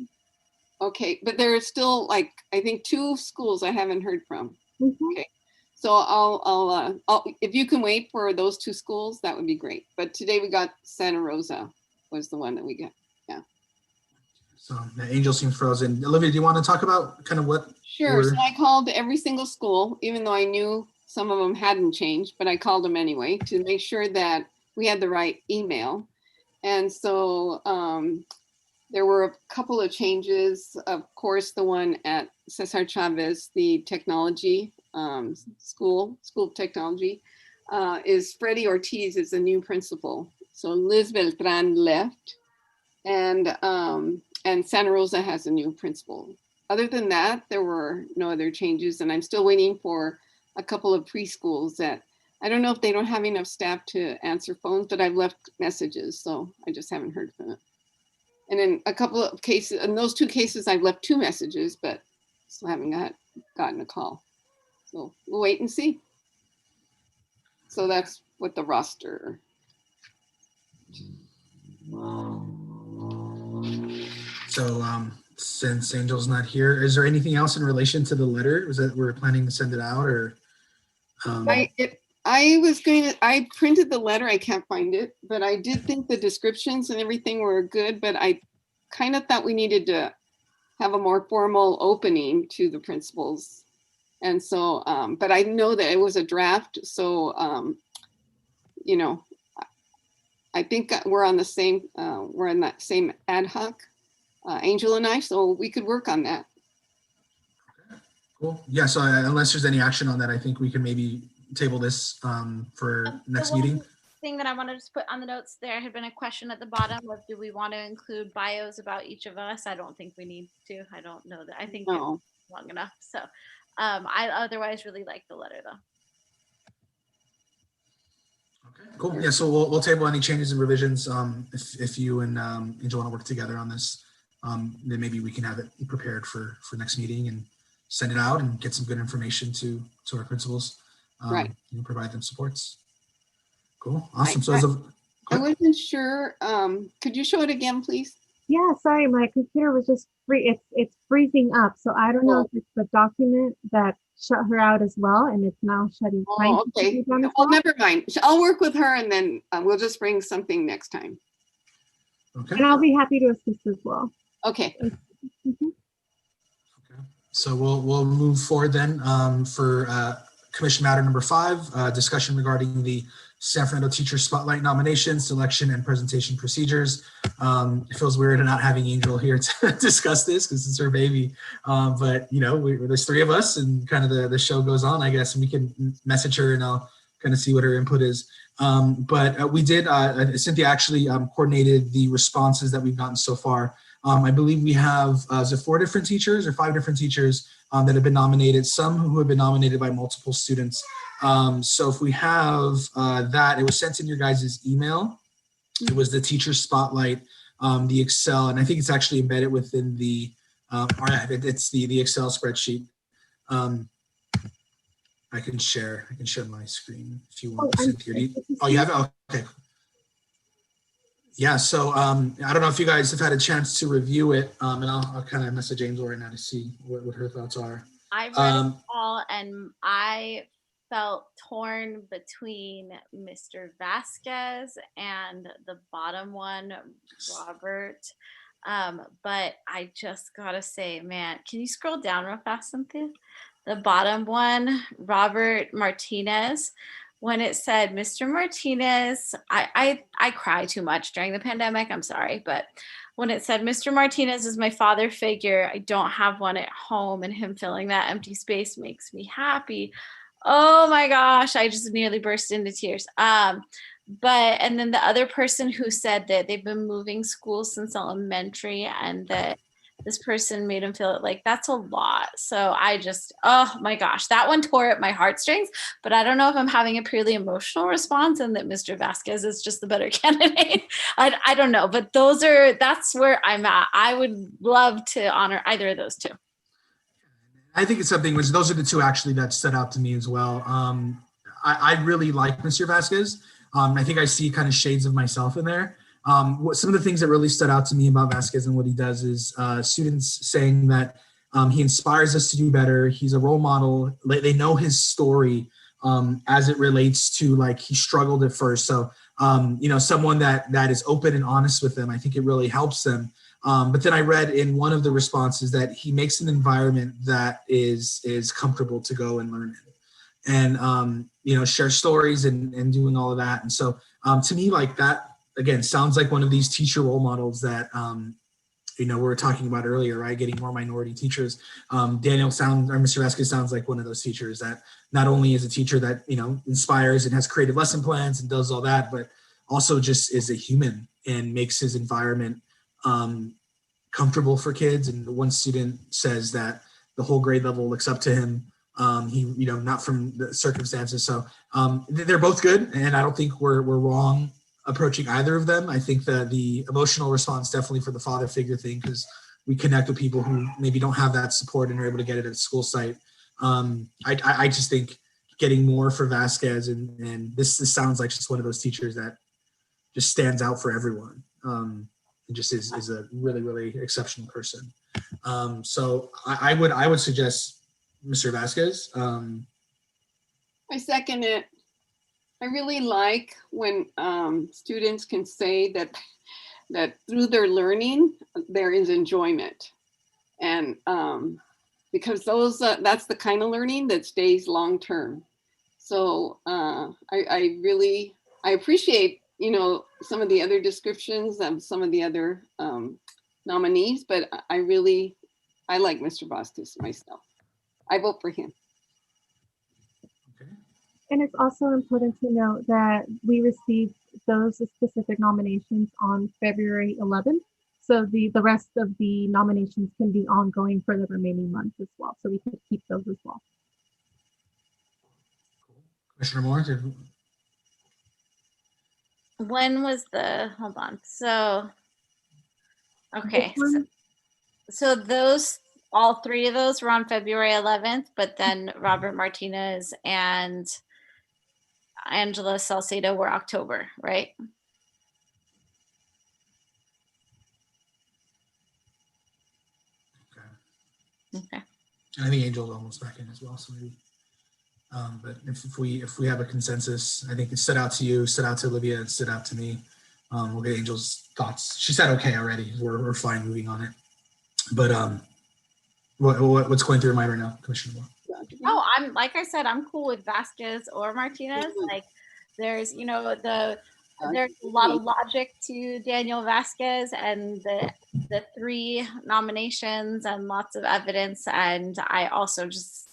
Okay, but there are still I think 2 schools I haven't heard from. Mm-hmm. Okay, so I'll if you can wait for those 2 schools, that would be great. But today we got Santa Rosa was the one that we got. Yeah. So the Angel seems frozen. Olivia, do you want to talk about kind of what? Sure. So I called every single school, even though I knew some of them hadn't changed, but I called them anyway to make sure that we had the right email. And so there were a couple of changes. Of course, the one at Cesar Chavez, the technology school of technology, is Freddie Ortiz is the new principal. So Liz Beltran left, and Santa Rosa has a new principal. Other than that, there were no other changes, and I'm still waiting for a couple of preschools that I don't know if they don't have enough staff to answer phones, but I've left messages, so I just haven't heard from it. And in a couple of cases, in those 2 cases, I've left 2 messages, but still haven't gotten a call. So we'll wait and see. So that's what the roster. So since Angel's not here, is there anything else in relation to the letter? Was that we're planning to send it out, or? I printed the letter. I can't find it, but I did think the descriptions and everything were good, but I kind of thought we needed to have a more formal opening to the principals. And so, but I know that it was a draft. So, you know, I think we're on the same, we're in that same ad hoc, Angel and I, so we could work on that. Cool. Yeah, so unless there's any action on that, I think we can maybe table this for next meeting. Thing that I wanted to put on the notes, there had been a question at the bottom of do we want to include bios about each of us? I don't think we need to. I don't know that. I think no. It's long enough. So I otherwise really like the letter though. Okay, cool. Yeah, so we'll table any changes and revisions if you and Angel want to work together on this. Then maybe we can have it prepared for next meeting, and send it out and get some good information to our principals. Right. Provide them supports. Cool. Awesome. I wasn't sure. Could you show it again, please? Yeah, sorry, my computer was just it's freezing up. So I don't know if it's the document that shut her out as well, and it's now shutting. Oh, okay. Well, never mind. I'll work with her, and then we'll just bring something next time. Okay. And I'll be happy to assist as well. Okay. Mm-hmm. Okay. So we'll move forward then for commission matter number 5, discussion regarding the San Fernando Teacher Spotlight nomination, selection, and presentation procedures. It feels weird not having Angel here to discuss this because it's her baby. But there's 3 of us, and kind of the show goes on, I guess, and we can message her and I'll kind of see what her input is. But we did, Cynthia actually coordinated the responses that we've gotten so far. I believe we have, is it 4 different teachers or 5 different teachers that have been nominated, some who have been nominated by multiple students. So if we have that, it was sent in your guys' email. It was the teacher spotlight, the Excel, and I think it's actually embedded within the, it's the Excel spreadsheet. I can share my screen if you want. Cynthia. Oh, you have it? Okay. Yeah, so I don't know if you guys have had a chance to review it, and I'll kind of message Angel right now to see what her thoughts are. I read it all, and I felt torn between Mr. Vasquez and the bottom one, Robert. But I just gotta say, man, can you scroll down real fast, Cynthia? The bottom one, Robert Martinez. When it said Mr. Martinez, I cry too much during the pandemic. I'm sorry, but when it said Mr. Martinez is my father figure, I don't have one at home, and him filling that empty space makes me happy. Oh my gosh, I just nearly burst into tears. And then the other person who said that they've been moving schools since elementary, and that this person made him feel like that's a lot. So I just, oh my gosh, that one tore at my heartstrings. But I don't know if I'm having a purely emotional response and that Mr. Vasquez is just the better candidate. I don't know, but that's where I'm at. I would love to honor either of those 2. I think it's something, those are the 2 actually that stood out to me as well. I really like Mr. Vasquez. I think I see kind of shades of myself in there. Some of the things that really stood out to me about Vasquez and what he does is students saying that he inspires us to do better. He's a role model. They know his story as it relates to, like, he struggled at first. So, someone that is open and honest with them, I think it really helps them. But then I read in one of the responses that he makes an environment that is comfortable to go and learn in, and share stories and doing all of that. And so to me, like, that again sounds like one of these teacher role models that we were talking about earlier, right? Getting more minority teachers. Mr. Vasquez sounds like one of those teachers that not only is a teacher that inspires and has creative lesson plans and does all that, but also just is a human and makes his environment comfortable for kids. And one student says that the whole grade level looks up to him. He, not from the circumstances. So they're both good, and I don't think we're wrong approaching either of them. I think that the emotional response definitely for the father figure thing, because we connect with people who maybe don't have that support and are able to get it at a school site. I just think getting more for Vasquez, and this sounds like just one of those teachers that just stands out for everyone. And just is a really, really exceptional person. So I would suggest Mr. Vasquez. I second it. I really like when students can say that through their learning, there is enjoyment. And because that's the kind of learning that stays long-term. So I appreciate, some of the other descriptions of some of the other nominees, but I like Mr. Vasquez myself. I vote for him. And it's also important to note that we received those specific nominations on February 11th. So the rest of the nominations can be ongoing for the remaining months as well. So we can keep those as well. Commissioner Moore? When was hold on. So, okay. So those all three of those were on February 11th, but then Robert Martinez and Angela Salcedo were October, right? Okay. And I think Angel's almost back in as well, so maybe. But if we have a consensus, I think it stood out to you, stood out to Olivia, and stood out to me. We'll get Angel's thoughts. She said okay already. We're fine moving on it. But what's going through your mind right now, Commissioner Moore? Oh, I'm like I said, I'm cool with Vasquez or Martinez. Like, there's there's a lot of logic to Daniel Vasquez and the 3 nominations and lots of evidence. And I also just,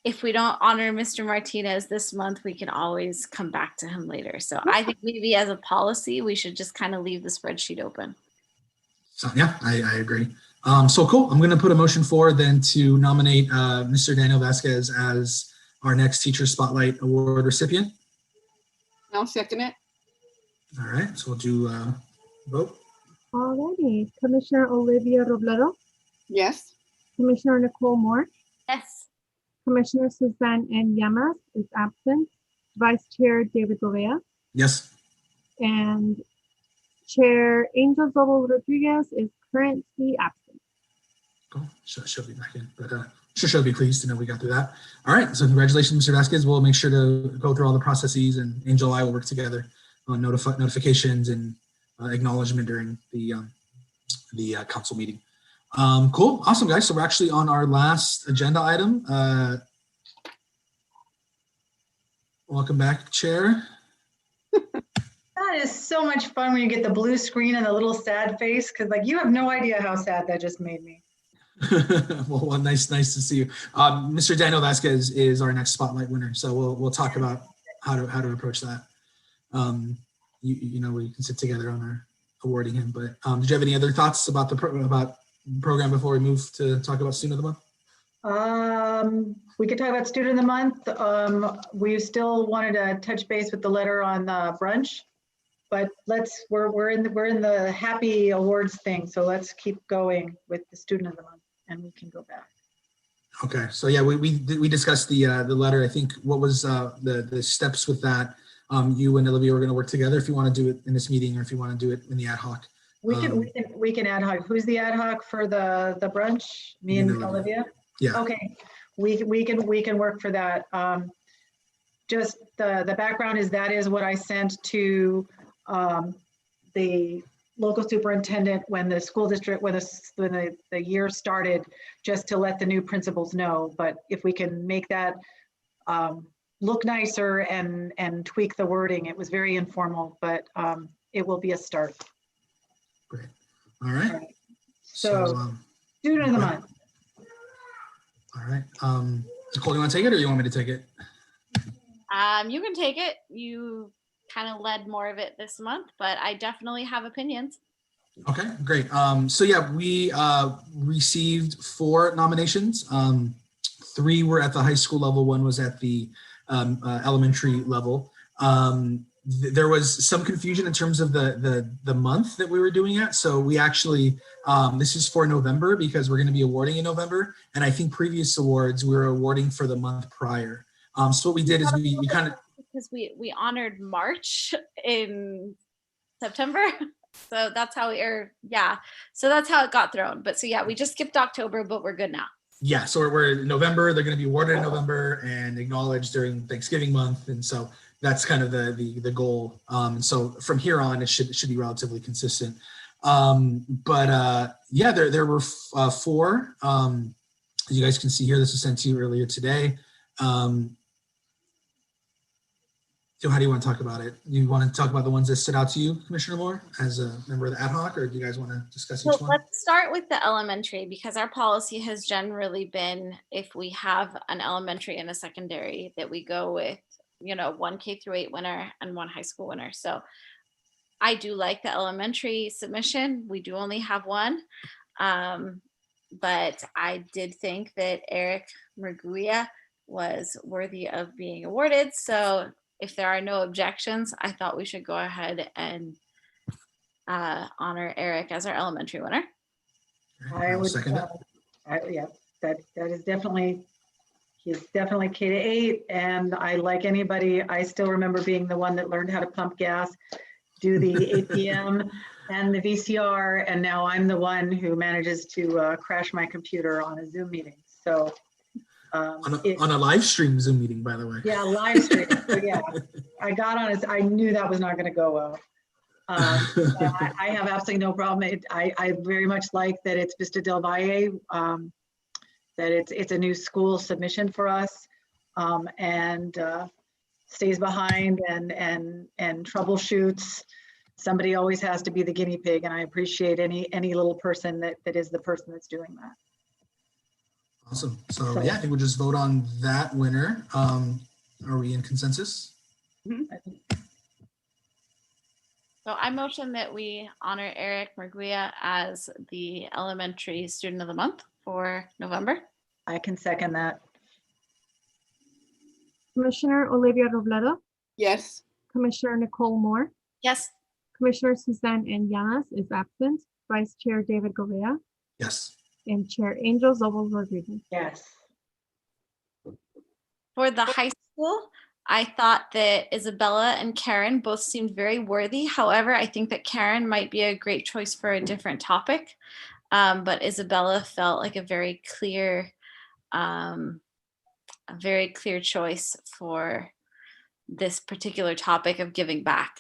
if we don't honor Mr. Martinez this month, we can always come back to him later. So I think maybe as a policy, we should just kind of leave the spreadsheet open. So yeah, I agree. So cool. I'm going to put a motion forward then to nominate Mr. Daniel Vasquez as our next Teacher Spotlight Award recipient. I'll second it. All right, so we'll do vote. Alrighty, Commissioner Olivia Robledo, Yes. Commissioner Nicole Moore, Yes. Commissioner Suzanne N. Llamas is absent, Vice Chair David Gouveia, Yes. and Chair Angel Zobo Rodriguez is currently absent. Cool. She'll be back in, but sure she'll be pleased to know we got through that. All right, so congratulations, Mr. Vasquez. We'll make sure to go through all the processes, and Angel and I will work together on notifications and acknowledgement during the council meeting. Cool, awesome, guys. So we're actually on our last agenda item. Welcome back, Chair. That is so much fun when you get the blue screen and the little sad face, because like you have no idea how sad that just made me. well, nice to see you. Mr. Daniel Vasquez is our next spotlight winner, so we'll talk about how to approach that. You know, we can sit together on our awarding him. But did you have any other thoughts about the program before we move to talk about Student of the Month? We could talk about Student of the Month. We still wanted to touch base with the letter on the brunch, but we're in the happy awards thing, so let's keep going with the Student of the Month, and we can go back. Okay, so yeah, we discussed the letter. I think what was the steps with that. You and Olivia were going to work together if you want to do it in this meeting or if you want to do it in the ad hoc. We can ad hoc. Who's the ad hoc for the brunch? Me and Olivia. Yeah. Okay, we can work for that. Just the background is that is what I sent to the local superintendent when the school district, when the year started, just to let the new principals know. But if we can make that look nicer and tweak the wording, it was very informal, but it will be a start. Great. All right. So Student of the Month. All right. Nicole, you want to take it or you want me to take it? You can take it. You kind of led more of it this month, but I definitely have opinions. Okay, great. So yeah, we received 4 nominations. 3 were at the high school level, 1 was at the elementary level. There was some confusion in terms of the month that we were doing it. So we actually, this is for November because we're going to be awarding in November. And I think previous awards we were awarding for the month prior. So what we did is we kind of, because we honored March in September. So that's how so that's how it got thrown. But so yeah, we just skipped October, but we're good now. Yeah, so we're in November. They're going to be awarded in November and acknowledged during Thanksgiving month, and so that's kind of the goal. And so from here on, it should be relatively consistent. Yeah, there were 4. As you guys can see here, this was sent to you earlier today. So how do you want to talk about it? You want to talk about the ones that stood out to you, Commissioner Moore, as a member of the ad hoc, or do you guys want to discuss each one? Let's start with the elementary, because our policy has generally been, if we have an elementary and a secondary, that we go with, 1 K-8 winner and 1 high school winner. So I do like the elementary submission. We do only have 1. But I did think that Eric Merguia was worthy of being awarded. So if there are no objections, I thought we should go ahead and honor Eric as our elementary winner. Okay, I will would, second it. yeah, that is definitely, he's definitely K to 8. And I, like anybody, I still remember being the one that learned how to pump gas, do the APM and the VCR. And now I'm the one who manages to crash my computer on a Zoom meeting. So On a live stream Zoom meeting, by the way. yeah, live stream. So yeah, I got on it. I knew that was not going to go well. I have absolutely no problem. I very much like that it's Vista del Valle, that it's a new school submission for us, and stays behind and troubleshoots. Somebody always has to be the guinea pig, and I appreciate any little person that is the person that's doing that. Awesome. So yeah, I think we'll just vote on that winner. Are we in consensus? So I motion that we honor Eric Merguia as the elementary student of the month for November. I can second that. Commissioner Olivia Robledo, Yes. Commissioner Nicole Moore, Yes. Commissioner Suzanne N. Llanas is absent, Vice Chair David Govea, Yes. and Chair Angel Zobel Rodriguez. Yes. For the high school, I thought that Isabella and Karen both seemed very worthy. However, I think that Karen might be a great choice for a different topic. But Isabella felt like a very clear choice for this particular topic of giving back.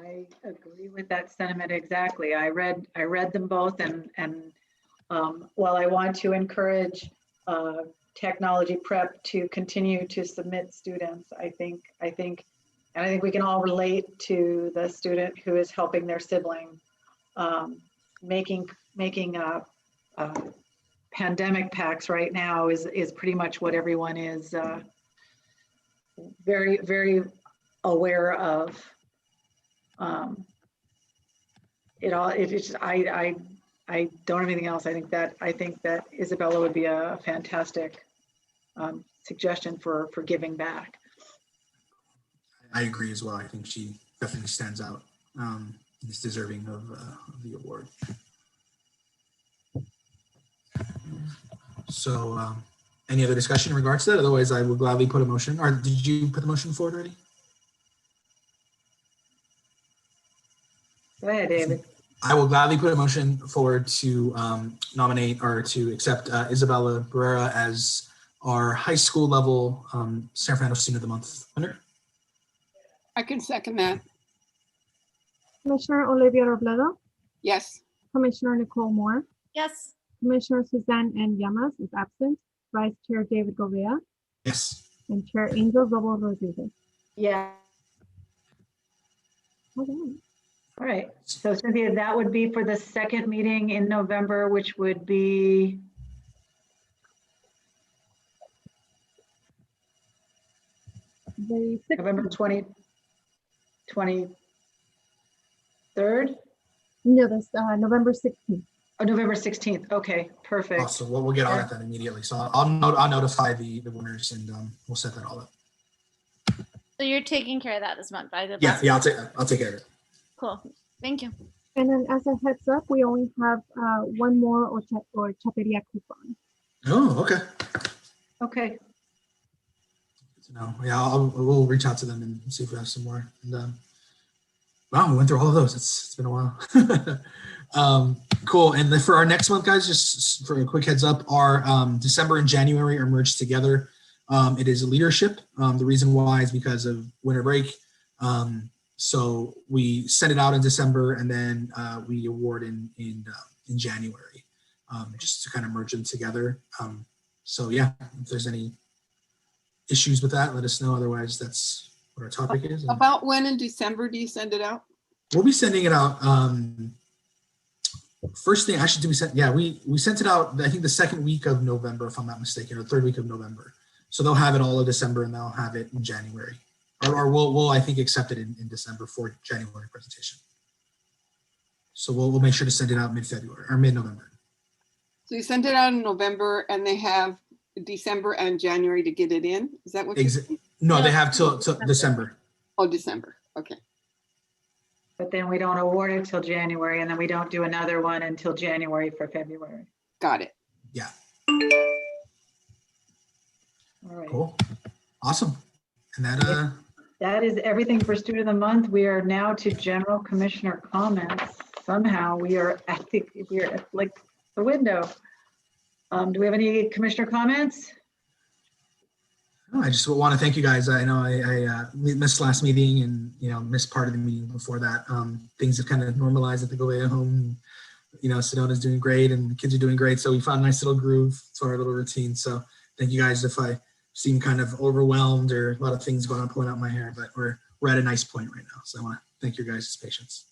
I agree with that sentiment exactly. I read them both, and while I want to encourage technology prep to continue to submit students, I think we can all relate to the student who is helping their sibling, making pandemic packs right now is pretty much what everyone is very, very aware of. I don't have anything else. I think that Isabella would be a fantastic suggestion for giving back. I agree as well. I think she definitely stands out. Is deserving of the award. So any other discussion in regards to that? Otherwise, I will gladly put a motion. Or did you put the motion forward already? Go ahead, David. I will gladly put a motion forward to nominate or to accept Isabella Barrera as our high school level San Fernando Student of the Month winner. I can second that. Commissioner Olivia Robledo, Yes. Commissioner Nicole Moore, Yes. Commissioner Suzanne N. Llamas is absent, Vice Chair David Govea, Yes. and Chair Angel Zobel Rodriguez. Yeah. Okay. All right. So Cynthia, that would be for the second meeting in November, which would be The 6th. November 23rd? No, that's November 16th. Oh, November 16th. Okay, perfect. Awesome. Well, we'll get on it then immediately. So I'll notify the winners and we'll set that all up. So you're taking care of that this month. I did. Yeah, I'll take care of it. Cool. Thank you. And then as a heads up, we only have one more or chaperia coupon. Oh, okay. Okay. Good to know. Yeah, we'll reach out to them and see if we have some more. And wow, we went through all of those. It's been a while. Cool. And then for our next month, guys, just for a quick heads up, our December and January are merged together. It is leadership. The reason why is because of winter break. So we send it out in December and then we award in January, just to kind of merge them together. So yeah, if there's any issues with that, let us know. Otherwise, that's what our topic is. And About when in December do you send it out? we'll be sending it out. First thing, actually, we sent it out, I think the second week of November, if I'm not mistaken, or third week of November. So they'll have it all of December and they'll have it in January. Or we'll I think, accept it in December for January presentation. So we'll make sure to send it out mid-February or mid-November. So you send it out in November and they have December and January to get it in? Is that what you're saying? No, they have till December. Oh, December. Okay. but then we don't award it till January, and then we don't do another one until January for February. Got it. Yeah. All right. Cool. Awesome. And That is everything for Student of the Month. We are now to general commissioner comments. Somehow we are at like the window. Do we have any commissioner comments? I just want to thank you guys. I know I missed last meeting and, missed part of the meeting before that. Things have kind of normalized at the Gouveia home. Sedona's doing great and the kids are doing great. So we found a nice little groove to our little routine. So thank you guys if I seem kind of overwhelmed or a lot of things going on pulling out my hair, but we're at a nice point right now. So I want to thank your guys' patience.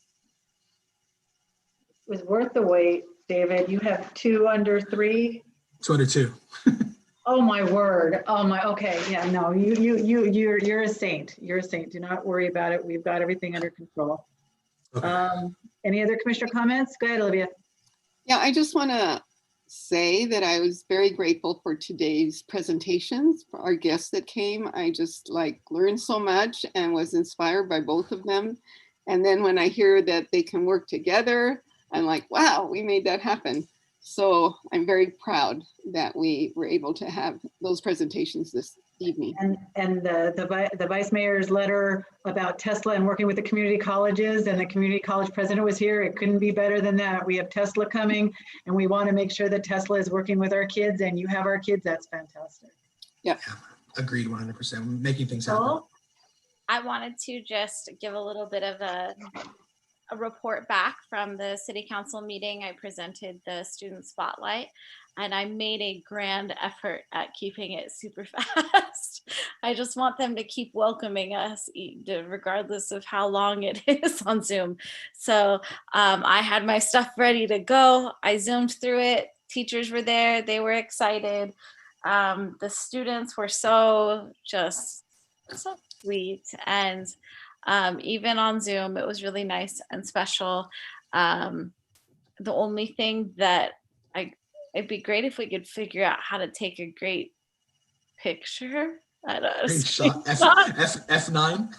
It was worth the wait, David. You have 2 under 3. 2 under 2. Oh my word. Oh my, okay. Yeah, no, you're a saint. You're a saint. Do not worry about it. We've got everything under control. Okay. Any other commissioner comments? Go ahead, Olivia. Yeah, I just want to say that I was very grateful for today's presentations, for our guests that came. I just learned so much and was inspired by both of them. And then when I hear that they can work together, I'm like, wow, we made that happen. So I'm very proud that we were able to have those presentations this evening. And the vice mayor's letter about Tesla and working with the community colleges, and the community college president was here. It couldn't be better than that. We have Tesla coming and we want to make sure that Tesla is working with our kids, and you have our kids. That's fantastic. Yeah. Agreed 100%. Making things happen. I wanted to just give a little bit of a report back from the city council meeting. I presented the student spotlight and I made a grand effort at keeping it super fast. I just want them to keep welcoming us regardless of how long it is on Zoom. So I had my stuff ready to go. I zoomed through it. Teachers were there. They were excited. The students were so sweet. And even on Zoom, it was really nice and special. The only thing that it'd be great if we could figure out how to take a great picture. I don't know. Great shot. F9.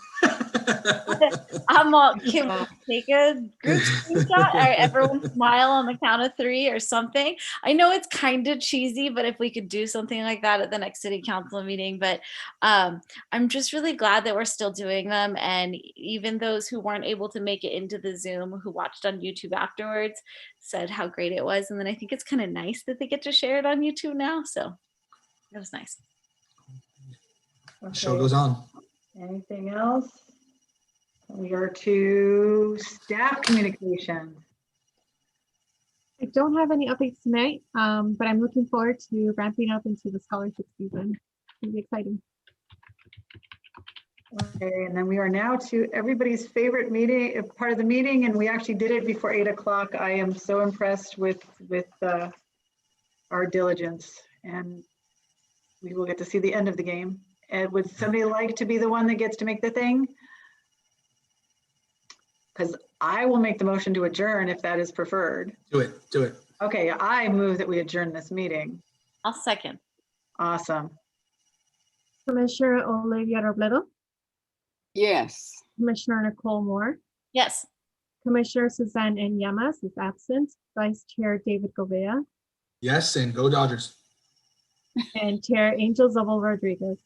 I'm all, can we take a group screenshot or everyone smile on the count of 3 or something? I know it's kind of cheesy, but if we could do something like that at the next city council meeting. But I'm just really glad that we're still doing them. And even those who weren't able to make it into the Zoom, who watched on YouTube afterwards, said how great it was. And then I think it's kind of nice that they get to share it on YouTube now. So it was nice. Okay. Show goes on. Anything else? We are to staff communication. I don't have any updates tonight, but I'm looking forward to ramping up into the scholarship season. It'll be exciting. Okay, and then we are now to everybody's favorite meeting, part of the meeting, and we actually did it before 8 o'clock. I am so impressed with our diligence, and we will get to see the end of the game. And would somebody like to be the one that gets to make the thing? Because I will make the motion to adjourn if that is preferred. Do it. Okay, I move that we adjourn this meeting. I'll second. Awesome. Commissioner Olivia Robledo, Yes. Commissioner Nicole Moore, Yes. Commissioner Suzanne N. Llamas is absent, Vice Chair David Gouveia, Yes, and go Dodgers. and Chair Angel Zobel Rodriguez.